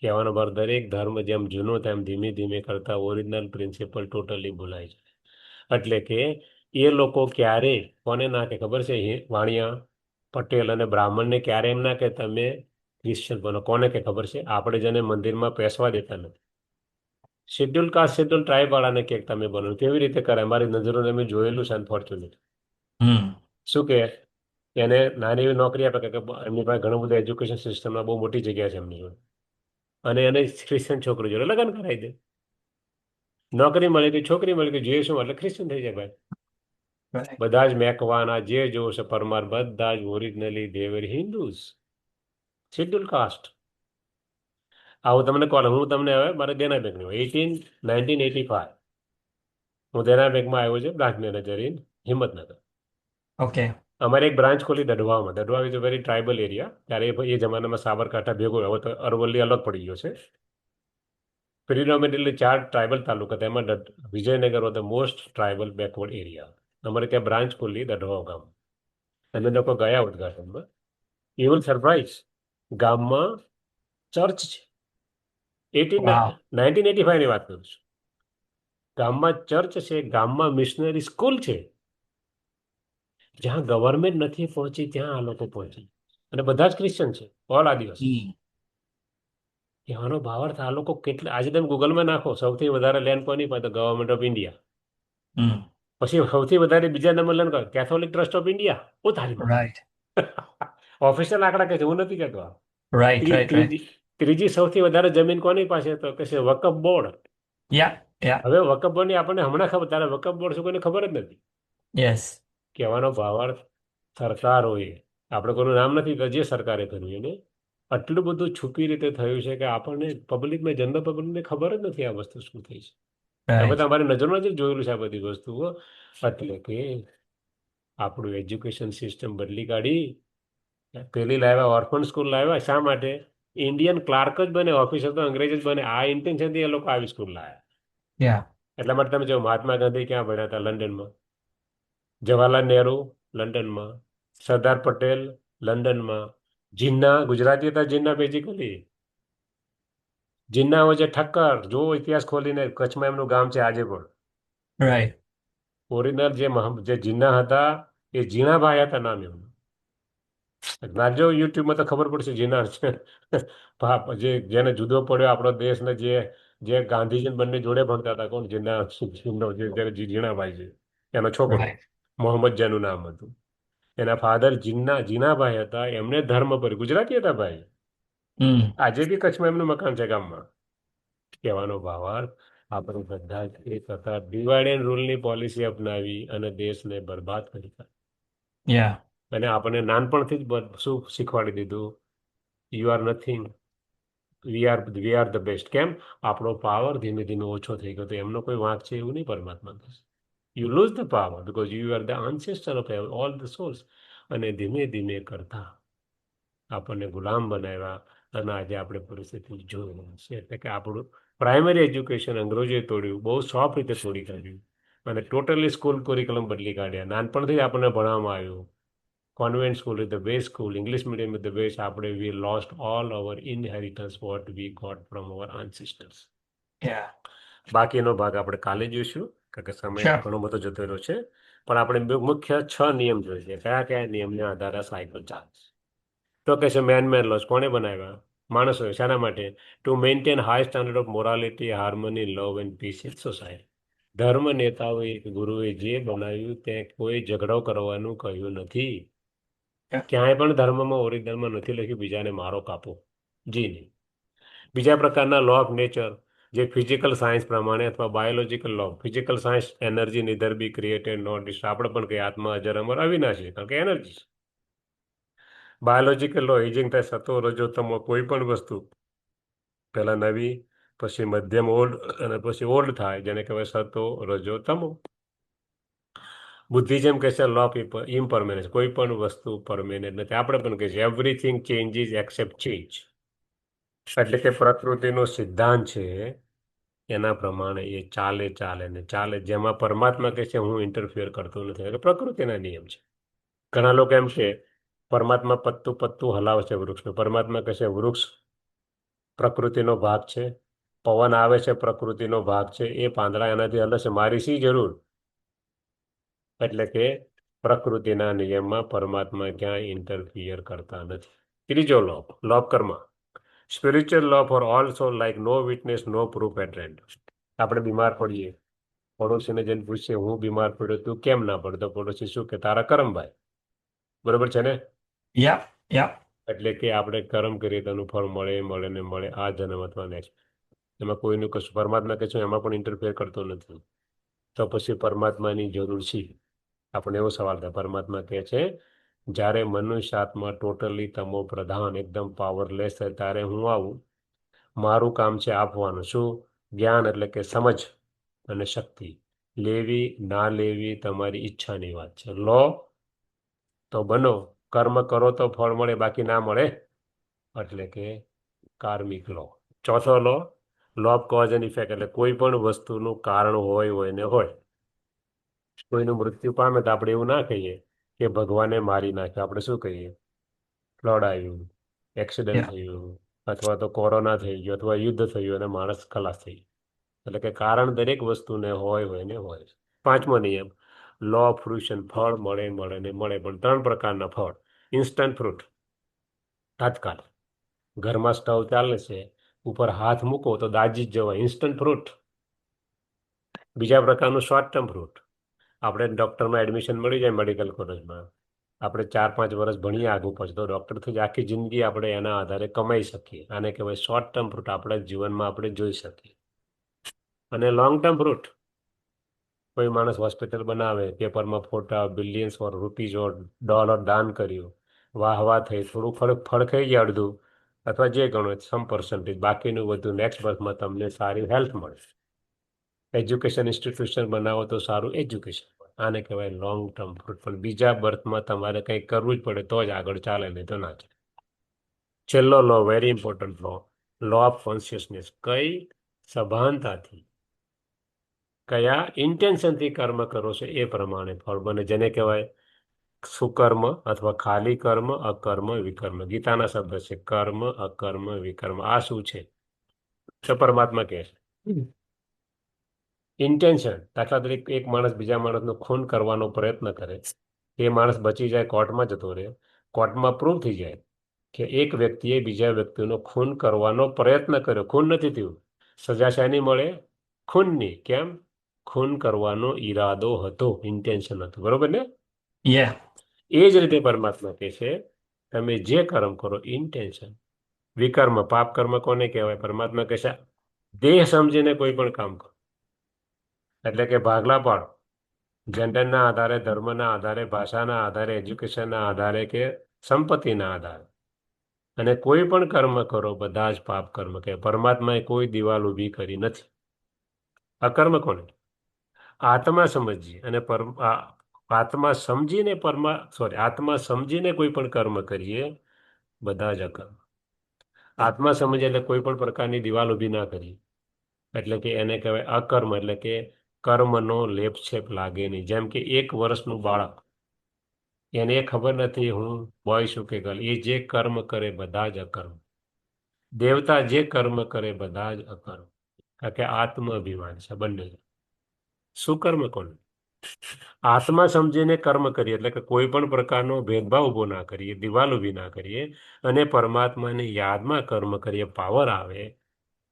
કહેવાનો ભાર, દરેક ધર્મ જેમ જૂનો તેમ ધીમે ધીમે કરતા ઓરિજિનલ પ્રિન્સિપલ ટોટલી ભૂલાય છે. એટલે કે એ લોકો ક્યારે કોને ના કે ખબર છે? વાણિયા, પટેલ અને બ્રાહ્મણને ક્યારે એમ ના કે તમે ક્રિશ્ચન બનો. કોને કે ખબર છે? આપણે જેને મંદિરમાં પેસવા દેતા નથી. શેડ્યુલ કાસ્ટ શેડ્યુલ ટ્રાઇબ વાળાને કે તમે બનો. કેવી રીતે કરે? અમારી નજરોને અમે જોયેલું છે અનફોર્ચ્યુનેટ. શું કે એને નાની એવી નોકરી આપે કે એમની પાસે ઘણું બધું એજ્યુકેશન સિસ્ટમમાં બહુ મોટી જગ્યા છે એમની જોડે, અને એને ક્રિશ્ચન છોકરી જોડે લગ્ન કરાવી દે. નોકરી મળી ગઈ, છોકરી મળી ગઈ, જોઈએ શું એટલે ક્રિશ્ચન થઈ જાય ભાઈ.
રાઈટ
બધા જ મેકવાના, જે જોવો છે પરમાર, બધા જ ઓરિજિનલી દેવર હિન્દુઝ, શેડ્યુલ કાસ્ટ. આવું તમને કોણ? હું તમને હવે મારે દેના બેંકની 1985 હું દેના બેંકમાં આવ્યો છે, branch manager in Himmatnagar.
Okay
અમારે એક બ્રાન્ચ ખોલી દઢવામાં. Dadhwa is a very tribal area. ત્યારે એ જમાનામાં સાબરકાંઠા ભેગો, હવે તો અરવલ્લી અલગ પડી ગયો છે. પ્રિડોમિનેટલી 4 ટ્રાઇબલ તાલુકા, તેમાં Vijaynagar was the most tribal backward area. અમારે ત્યાં બ્રાન્ચ ખોલી દઢવા ગામ. અમે લોકો ગયા ઉદઘાટનમાં. યુ વિલ સરપ્રાઈઝ, ગામમાં ચર્ચ છે.
વાવ
1985ની વાત કરું છું. ગામમાં ચર્ચ છે, ગામમાં મિશનરી સ્કૂલ છે. જ્યાં ગવર્મેન્ટ નથી પહોંચી ત્યાં આ લોકો પહોંચી, અને બધા જ ક્રિશ્ચન છે, ઓલ આદિવાસી. કહેવાનો ભાવાર્થ, આ લોકો કેટલા, આજે તમે ગૂગલમાં નાખો સૌથી વધારે લેન્ડ કોની પાસે? Government of India. પછી સૌથી વધારે બીજા નંબર લેન્ડ કોણ? Catholic trust of India. ઓ તારી માં.
રાઈટ
ઓફિશિયલ આંકડા કે છે, હું નથી કહેતો.
રાઈટ રાઈટ રાઈટ
ત્રીજી સૌથી વધારે જમીન કોની પાસે? તો કે છે વકફ બોર્ડ.
યા યા
હવે વકફ બોર્ડની આપણને હમણાં ખબર, તારે વકફ બોર્ડ શું કોઈને ખબર જ નથી.
યસ
કહેવાનો ભાવાર્થ, સરકારોએ, આપણે કોઈનું નામ નથી તો જે સરકારે કર્યું એને આટલું બધું છુપી રીતે થયું છે કે આપણને પબ્લિકને, જનરલ પબ્લિકને ખબર જ નથી આ વસ્તુ શું થઈ છે. તમે
રાઈટ
તમારી નજરમાં જ જોયેલું છે આ બધી વસ્તુઓ. એટલે કે આપણું એજ્યુકેશન સિસ્ટમ બદલી કાઢી. પેલી લાવ્યા ઓર્ફન સ્કૂલ લાવ્યા. શા માટે? ઇન્ડિયન ક્લાર્ક જ બને, ઓફિસર તો અંગ્રેજ જ બને. આ ઇન્ટેન્શનથી એ લોકો આવી સ્કૂલ લાવ્યા.
યા
એટલા માટે તમે જો મહાત્મા ગાંધી ક્યાં ભણ્યા હતા? લંડનમાં. જવાહરલાલ નહેરુ લંડનમાં, સરદાર પટેલ લંડનમાં, જીન્ના ગુજરાતી હતા, જીન્ના બેઝિકલી જીન્ના હોય છે ઠક્કર. જો ઇતિહાસ ખોલીને કચ્છમાં એમનું ગામ છે આજે પણ.
રાઈટ.
ઓરિજિનલ જે જીન્ના હતા એ જીણાભાઈ હતા નામ એમનું. નાખજો યુટ્યુબમાં તો ખબર પડશે જીના છે. જેને જુદો પડ્યો આપણો દેશ ને જે ગાંધીજી બંને જોડે ભણતા હતા. કોણ જીણાભાઈ છે એનો છોકરો
રાઈટ.
મોહમ્મદ જાનું નામ હતું. એના ફાધર જીનાભાઈ હતા. એમને ધર્મ પર ગુજરાતી હતા ભાઈ. આજે બી કચ્છમાં એમનું મકાન છે ગામમાં. કહેવાનો ભાવાર્થ આપણે બધા જ એક હતા. ડિવાઇડ એન્ડ રૂલની પોલિસી અપનાવી અને દેશને બરબાદ કરી.
યા.
અને આપણને નાનપણથી જ શું શીખવાડી દીધું? You are nothing, we are the best. કેમ? આપણો પાવર ધીમે ધીમે ઓછો થઈ ગયો. તો એમનો કોઈ વાંક છે એવું નહીં પરમાત્મા. You loose the power because you are the ancestor of all the souls. અને ધીમે ધીમે કરતા આપણને ગુલામ બનાવ્યા. અને આજે આપણે પરિસ્થિતિ જોઈ રહી છે. એટલે કે આપણું પ્રાઇમરી એજ્યુકેશન અંગ્રેજોએ તોડ્યું, બહુ સોફ્ટ રીતે તોડી કાઢ્યું. અને ટોટલી સ્કૂલ કોરિક્યુલમ બદલી કાઢ્યા. નાનપણથી જ આપણને ભણવામાં આવ્યું convent school is the best school, English medium is the best. આપણે we lost all our inheritance what we got from our ancestors.
Yeah.
બાકીનો ભાગ આપણે કાલે જોઈશું, કારણ કે સમય
શ્યોર.
ઘણો બધો જતો રહ્યો છે. પણ આપણે મુખ્ય 6 નિયમ જોઈએ. કયા કયા નિયમને આધારે સાયકલ ચાલે? તો કે છે મેન લોસ કોણે બનાવ્યા? માણસોએ. શાના માટે? To maintain high standard of morality, harmony, love and piece in society. ધર્મ નેતાઓએ ગુરુએ જે બનાવ્યું તે કોઈ ઝઘડો કરવાનું કહ્યું નથી. ક્યાંય પણ ધર્મમાં ઓરિજિનલમાં નથી લખ્યું બીજાને મારો કાપો. જી નહીં. બીજા પ્રકારના લો ઓફ નેચર, જે ફિઝિકલ સાયન્સ પ્રમાણે અથવા biological law. Physical science energy neither be created not destroy. આપણે પણ કહીએ આત્મા અજર અમર અવિનાશી, કારણ કે એનર્જી. બાયોલોજીકલ લો, એજિંગ થાય સતો રજો તમો. કોઈ પણ વસ્તુ પહેલા નવી, પછી મધ્યમ ઓલ્ડ અને પછી ઓલ્ડ થાય, જેને કહેવાય સતો રજો તમો. બુદ્ધિઝમ કહે છે લો ઓફ ઇમ્પરમેનન્સ. કોઈ પણ વસ્તુ પરમેનન્ટ નથી. આપણે પણ કહીએ છીએ એવરીથિંગ ચેન્જીસ એક્સેપ્ટ ચેન્જ. એટલે કે પ્રકૃતિનો સિદ્ધાંત છે એના પ્રમાણે એ ચાલે ને ચાલે. જેમાં પરમાત્મા કહે છે હું ઇન્ટરફિયર કરતો નથી. એટલે પ્રકૃતિના નિયમ છે. ઘણા લોકો એમ છે પરમાત્મા પત્તું પત્તું હલાવે છે વૃક્ષનું. પરમાત્મા કહે છે વૃક્ષ પ્રકૃતિનો ભાગ છે. પવન આવે છે પ્રકૃતિનો ભાગ છે. એ પાંદડા એનાથી અલગ છે. મારી શી જરૂર? એટલે કે પ્રકૃતિના નિયમમાં પરમાત્મા ક્યાંય ઇન્ટરફિયર કરતા નથી. ત્રીજો law, law of karma. Spiritual law for all soul like no witness no proof at end. આપણે બીમાર પડીએ, પડોશીને જઈને પૂછીએ હું બીમાર પડ્યો, તું કેમ ના પડતો? પડોશી શું કે તારા કર્મ ભાઈ. બરોબર છે ને?
યા. યા.
એટલે કે આપણે કર્મ કરીએ તેનું ફળ મળે ને મળે, આ જન્મ અથવા નેક્સ્ટ. એમાં કોઈનું કશું પરમાત્મા કે છે એમાં પણ ઇન્ટરફેર કરતો નથી. તો પછી પરમાત્માની જરૂર છે? આપણે એવો સવાલ થાય. પરમાત્મા કહે છે જ્યારે મનુષ્ય આત્મા ટોટલી તમો પ્રધાન એકદમ પાવરલેસ થાય ત્યારે હું આવું. મારું કામ છે આપવાનું. શું? જ્ઞાન એટલે કે સમજ અને શક્તિ. લેવી ના લેવી તમારી ઈચ્છાની વાત છે. લો તો બનો, કર્મ કરો તો ફળ મળે, બાકી ના મળે. એટલે કે કાર્મિક લો. ચોથો law, law of cause and effect. એટલે કોઈ પણ વસ્તુનું કારણ હોય ને હોય. કોઈનું મૃત્યુ પામે તો આપણે એવું ના કહીએ કે ભગવાને મારી નાખ્યો. આપણે શું કહીએ? ફ્લડ આવ્યું, એક્સિડન્ટ
યા.
થયું, અથવા તો કોરોના થઈ ગયો, અથવા યુદ્ધ થયું અને માણસ ખલાસ થઈ ગયો. એટલે કે કારણ દરેક વસ્તુને હોય ને હોય. પાંચમો નિયમ, લો ઓફ ફ્રુશન. ફળ મળે ને મળે, પણ 3 પ્રકારના ફળ. ઇન્સ્ટન્ટ ફ્રૂટ, તાત્કાલ. ઘરમાં સ્ટવ ચાલે છે, ઉપર હાથ મૂકો તો દાજી જ જવાય, ઇન્સ્ટન્ટ ફ્રૂટ. બીજા પ્રકારનું શોર્ટ ટર્મ ફ્રૂટ. આપણે ડૉક્ટરમાં એડમિશન મળી જાય મેડિકલ કોલેજમાં, આપણે 4-5 વર્ષ ભણીએ આગળ પછી, તો ડૉક્ટર થઈ આખી જિંદગી આપણે એના આધારે કમાઈ શકીએ. આને કહેવાય શોર્ટ ટર્મ ફ્રૂટ. આપણા જીવનમાં આપણે જોઈ શકીએ. અને લોંગ ટર્મ ફ્રૂટ, કોઈ માણસ હોસ્પિટલ બનાવે, પેપરમાં ફોટા, બિલિયન્સ ઓર રૂપીઝ ઓર ડોલર દાન કર્યું, વાહ થઈ, થોડું ફળ ખાઈ ગયા અડધું, અથવા જે ગણો સમ પર્સન્ટેજ, બાકીનું બધું નેક્સ્ટ બર્થમાં તમને સારી હેલ્થ મળે. એજ્યુકેશન ઇન્સ્ટિટ્યુશન બનાવો તો સારું એજ્યુકેશન. આને કહેવાય લોંગ ટર્મ ફ્રૂટ. પણ બીજા બર્થમાં તમારે કંઈક કરવું જ પડે તો જ આગળ ચાલે, નહીં તો ના ચાલે. છેલ્લો law, very important law, law of consciousness. કઈ સભાનતાથી કયા ઇન્ટેન્શનથી કર્મ કરો છો એ પ્રમાણે ફળ બને, જેને કહેવાય સુકર્મ અથવા ખાલી કર્મ, અકર્મ, વિકર્મ. ગીતાના શબ્દ છે કર્મ, અકર્મ, વિકર્મ. આ શું છે? તો પરમાત્મા કહે છે ઇન્ટેન્શન. દાખલા તરીકે એક માણસ બીજા માણસનો ખૂન કરવાનો પ્રયત્ન કરે, એ માણસ બચી જાય, કોર્ટમાં જતો રહે, કોર્ટમાં પ્રૂવ થઈ જાય કે એક વ્યક્તિએ બીજા વ્યક્તિનો ખૂન કરવાનો પ્રયત્ન કર્યો, ખૂન નથી થયું, સજા શાની મળે? ખૂનની. કેમ? ખૂન કરવાનો ઈરાદો હતો, ઇન્ટેન્શન હતું. બરોબર ને?
Yeah.
એ જ રીતે પરમાત્મા કહે છે તમે જે કર્મ કરો ઇન્ટેન્શન. વિકર્મ, પાપ કર્મ કોને કહેવાય? પરમાત્મા કહે છે દેહ સમજીને કોઈ પણ કામ કરો, એટલે કે ભાગલા પાડો, જેન્ડરના આધારે, ધર્મના આધારે, ભાષાના આધારે, એજ્યુકેશનના આધારે કે સંપત્તિના આધારે, અને કોઈ પણ કર્મ કરો, બધા જ પાપ કર્મ કે. પરમાત્માએ કોઈ દિવાલ ઊભી કરી નથી. અકર્મ કોને? આત્મા સમજીએ અને આત્મા સમજીને કોઈ પણ કર્મ કરીએ, બધા જ અકર્મ. આત્મા સમજે એટલે કોઈ પણ પ્રકારની દિવાલ ઊભી ના કરી, એટલે કે એને કહેવાય અકર્મ, એટલે કે કર્મનો લેપછેપ લાગે નહીં. જેમ કે 1 વર્ષનું બાળક, એને એ ખબર નથી હું બોય છું કે ગર્લ, એ જે કર્મ કરે બધા જ અકર્મ. દેવતા જે કર્મ કરે બધા જ અકર્મ, કારણ કે આત્મ અભિમાન છે બંને. સુકર્મ કોણ? આત્મા સમજીને કર્મ કરીએ, એટલે કે કોઈ પણ પ્રકારનો ભેદભાવ ઊભો ના કરીએ, દિવાલ ઊભી ના કરીએ, અને પરમાત્માની યાદમાં કર્મ કરીએ, પાવર આવે.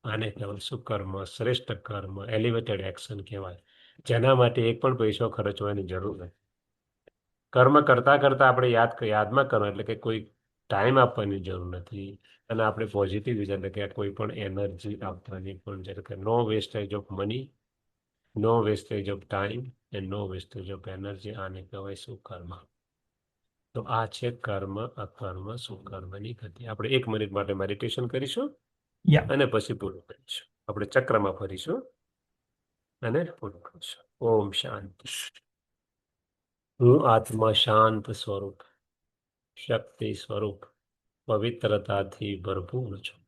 આને કહેવાય સુકર્મ, શ્રેષ્ઠ કર્મ, એલિવેટેડ એક્શન કહેવાય, જેના માટે એક પણ પૈસો ખર્ચવાની જરૂર નથી. કર્મ કરતા કરતા આપણે યાદમાં કરો, એટલે કે કોઈ ટાઈમ આપવાની જરૂર નથી, અને આપણે પોઝિટિવ વિચાર, એટલે કે કોઈ પણ એનર્જી આપવાની પણ જરૂર, કે no wastage of money, no wastage of time and no wastage of energy. આને કહેવાય સુકર્મ. તો આ છે કર્મ, અકર્મ, સુકર્મની ગતિ. આપણે 1 મિનિટ માટે મેડિટેશન કરીશું
Yeah.
અને પછી પૂરું કરીશું. આપણે ચક્રમાં ફરીશું અને પૂરું કરીશું. ઓમ શાંતિ. હું આત્મા શાંત સ્વરૂપ, શક્તિ સ્વરૂપ, પવિત્રતાથી ભરપૂર છું.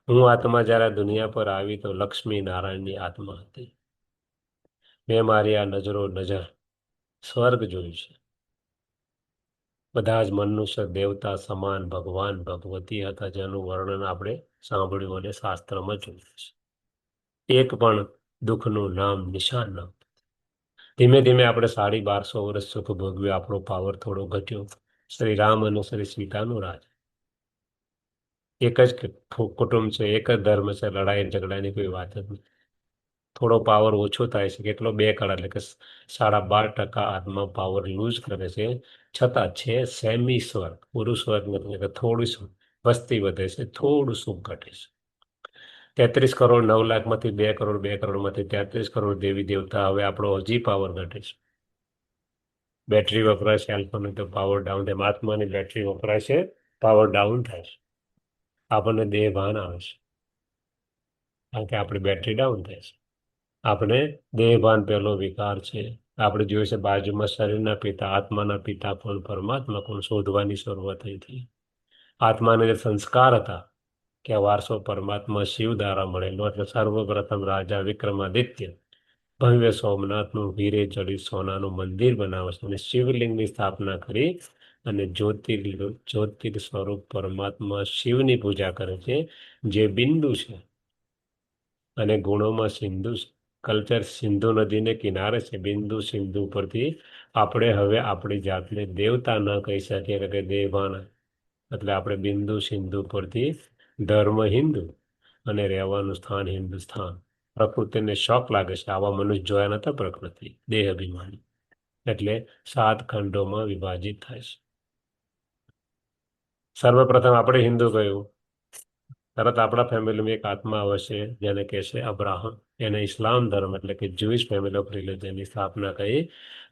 હું આત્મા જ્યારે દુનિયા પર આવી તો લક્ષ્મી નારાયણની આત્મા હતી. મેં મારી આ નજર સ્વર્ગ જોયું છે. બધા જ મનુષ્ય દેવતા સમાન, ભગવાન ભગવતી હતા, જેનું વર્ણન આપણે સાંભળ્યું અને શાસ્ત્રમાં જોયું છે. એક પણ દુઃખનું નામ નિશાન ન. ધીમે ધીમે આપણે 1250 વર્ષ સુખ ભોગવ્યું, આપણો પાવર થોડો ઘટ્યો. શ્રી રામ અને શ્રી સીતાનું રાજ. એક જ કુટુંબ છે, એક જ ધર્મ છે, લડાઈ ઝઘડાની કોઈ વાત જ નથી. થોડો પાવર ઓછો થાય છે, કેટલો 2 કરોડ, એટલે કે 12.5% આત્મા પાવર લૂઝ કરે છે. છતાં છે સેમી સ્વર્ગ, પૂરું સ્વર્ગ નથી, કે થોડું વસ્તી વધે છે, થોડું સુખ ઘટે છે. 33 કરોડ 9 લાખમાંથી 2 કરોડ, 2 કરોડમાંથી 33 કરોડ દેવી દેવતા. હવે આપણો હજી પાવર ઘટે છે. બેટરી વપરાય છે, આલ્ફાની તો પાવર ડાઉન થાય. આત્માની બેટરી વપરાય છે, પાવર ડાઉન થાય છે. આપણને દેહ ભાન આવે છે, કારણ કે આપણી બેટરી ડાઉન થાય છે. આપણે દેહભાન પહેલો વિકાર છે. આપણે જોઈએ છે બાજુમાં શરીરના પિતા, આત્માના પિતા કોણ? પરમાત્મા કોણ? શોધવાની શરૂઆત થઈ હતી. આત્માને જે સંસ્કાર હતા કે આ વારસો પરમાત્મા શિવ દ્વારા મળેલો, એટલે સર્વપ્રથમ રાજા વિક્રમાદિત્ય ભવ્ય સોમનાથનું હીરે જડિત સોનાનું મંદિર બનાવે છે અને શિવલિંગની સ્થાપના કરી, અને જ્યોતિર સ્વરૂપ પરમાત્મા શિવની પૂજા કરે છે, જે બિંદુ છે અને ગુણોમાં સિંધુ છે. કલ્ચર સિંધુ નદીને કિનારે છે. બિંદુ સિંધુ પરથી આપણે હવે આપણી જાતને દેવતા ન કહી શકીએ, કે દેવાન. એટલે આપણે બિંદુ સિંધુ પરથી ધર્મ હિન્દુ અને રહેવાનું સ્થાન હિન્દુસ્તાન. પ્રકૃતિને શોખ લાગે છે, આવા મનુષ્ય જોયા નતા પ્રકૃતિ, દેહ અભિમાની, એટલે 7 ખંડોમાં વિભાજિત થાય છે. સર્વપ્રથમ આપણે હિન્દુ કહ્યું, તરત આપણા ફેમિલીમાં એક આત્મા આવશે જેને કહેશે અબ્રાહમ. એને ઇસ્લામ ધર્મ, એટલે કે જ્યુઇશ ફેમિલી ઓફ રિલિજનની સ્થાપના કરી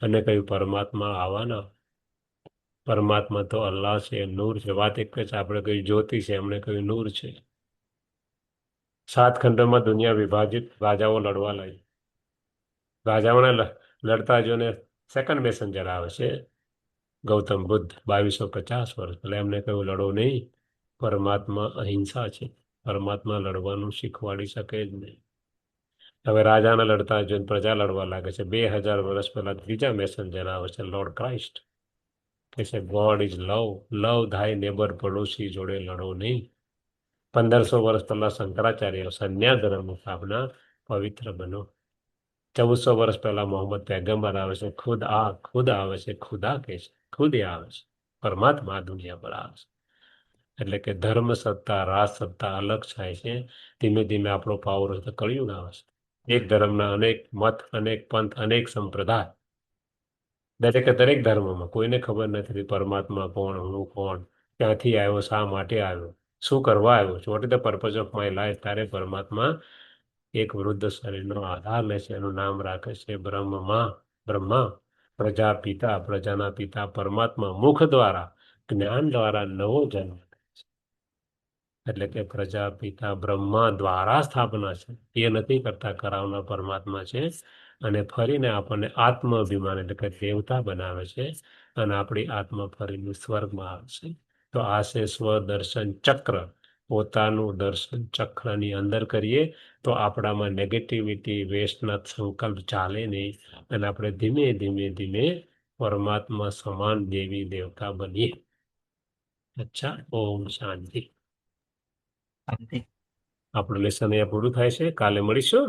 અને કહ્યું પરમાત્મા આવવાના. પરમાત્મા તો અલ્લાહ છે, નૂર છે. વાત એક જ, આપણે કહ્યું જ્યોતિ છે, એમણે કહ્યું નૂર છે. 7 ખંડોમાં દુનિયા વિભાજિત. રાજાઓ લડવા લાગી. રાજાઓને લડતા જોઈને સેકન્ડ મેસેન્જર આવે છે, ગૌતમ બુદ્ધ, 2250 વર્ષ પહેલા. એમને કહ્યું લડો નહીં, પરમાત્મા અહિંસા છે, પરમાત્મા લડવાનું શીખવાડી શકે જ નહીં. હવે રાજાને લડતા જોઈને પ્રજા લડવા લાગે છે. 2000 વર્ષ પહેલા ત્રીજા મેસેન્જર આવે છે, લોર્ડ ક્રાઇસ્ટ. કે છે God is love, love thy neighbour, પડોશી જોડે લડો નહીં. 1500 વર્ષ પહેલા શંકરાચાર્ય સંન્યાસ ધર્મની સ્થાપના, પવિત્ર બનો. 1400 વર્ષ પહેલા મોહમ્મદ પૈગંબર આવે છે, ખુદ આવે છે, ખુદા કે છે, ખુદ એ આવે છે, પરમાત્મા દુનિયા પર આવે છે. એટલે કે ધર્મ સત્તા, રાજ સત્તા અલગ થાય છે. ધીમે ધીમે આપણો પાવર કળિયુગ આવે છે. એક ધર્મના અનેક મત, અનેક પંથ, અનેક સંપ્રદાય. દરેક ધર્મમાં કોઈને ખબર નથી પરમાત્મા કોણ, હું કોણ, ક્યાંથી આવ્યો, શા માટે આવ્યો, શું કરવા આવ્યો છું, what is the purpose of my life. ત્યારે પરમાત્મા એક વૃદ્ધ શરીરનો આધાર લે છે, એનું નામ રાખે છે બ્રહ્મા. પ્રજાના પિતા પરમાત્મા મુખ દ્વારા, જ્ઞાન દ્વારા નવો જન્મ. એટલે કે પ્રજાપિતા બ્રહ્મા દ્વારા સ્થાપના છે, એ નથી કરતા, કરાવનાર પરમાત્મા છે. અને ફરીને આપણને આત્મ અભિમાન એટલે કે દેવતા બનાવે છે, અને આપણી આત્મા ફરીને સ્વર્ગમાં આવે છે. તો આ છે સ્વદર્શન ચક્ર. પોતાનું દર્શન ચક્રની અંદર કરીએ તો આપણામાં નેગેટિવિટી, વેસ્ટના સંકલ્પ ચાલે નહીં, અને આપણે ધીમે ધીમે ધીમે પરમાત્મા સમાન દેવી દેવતા બનીએ. અચ્છા, ઓમ શાંતિ.
શાંતિ.
આપણું લેસન અહીંયા પૂરું થાય છે. કાલે મળીશું.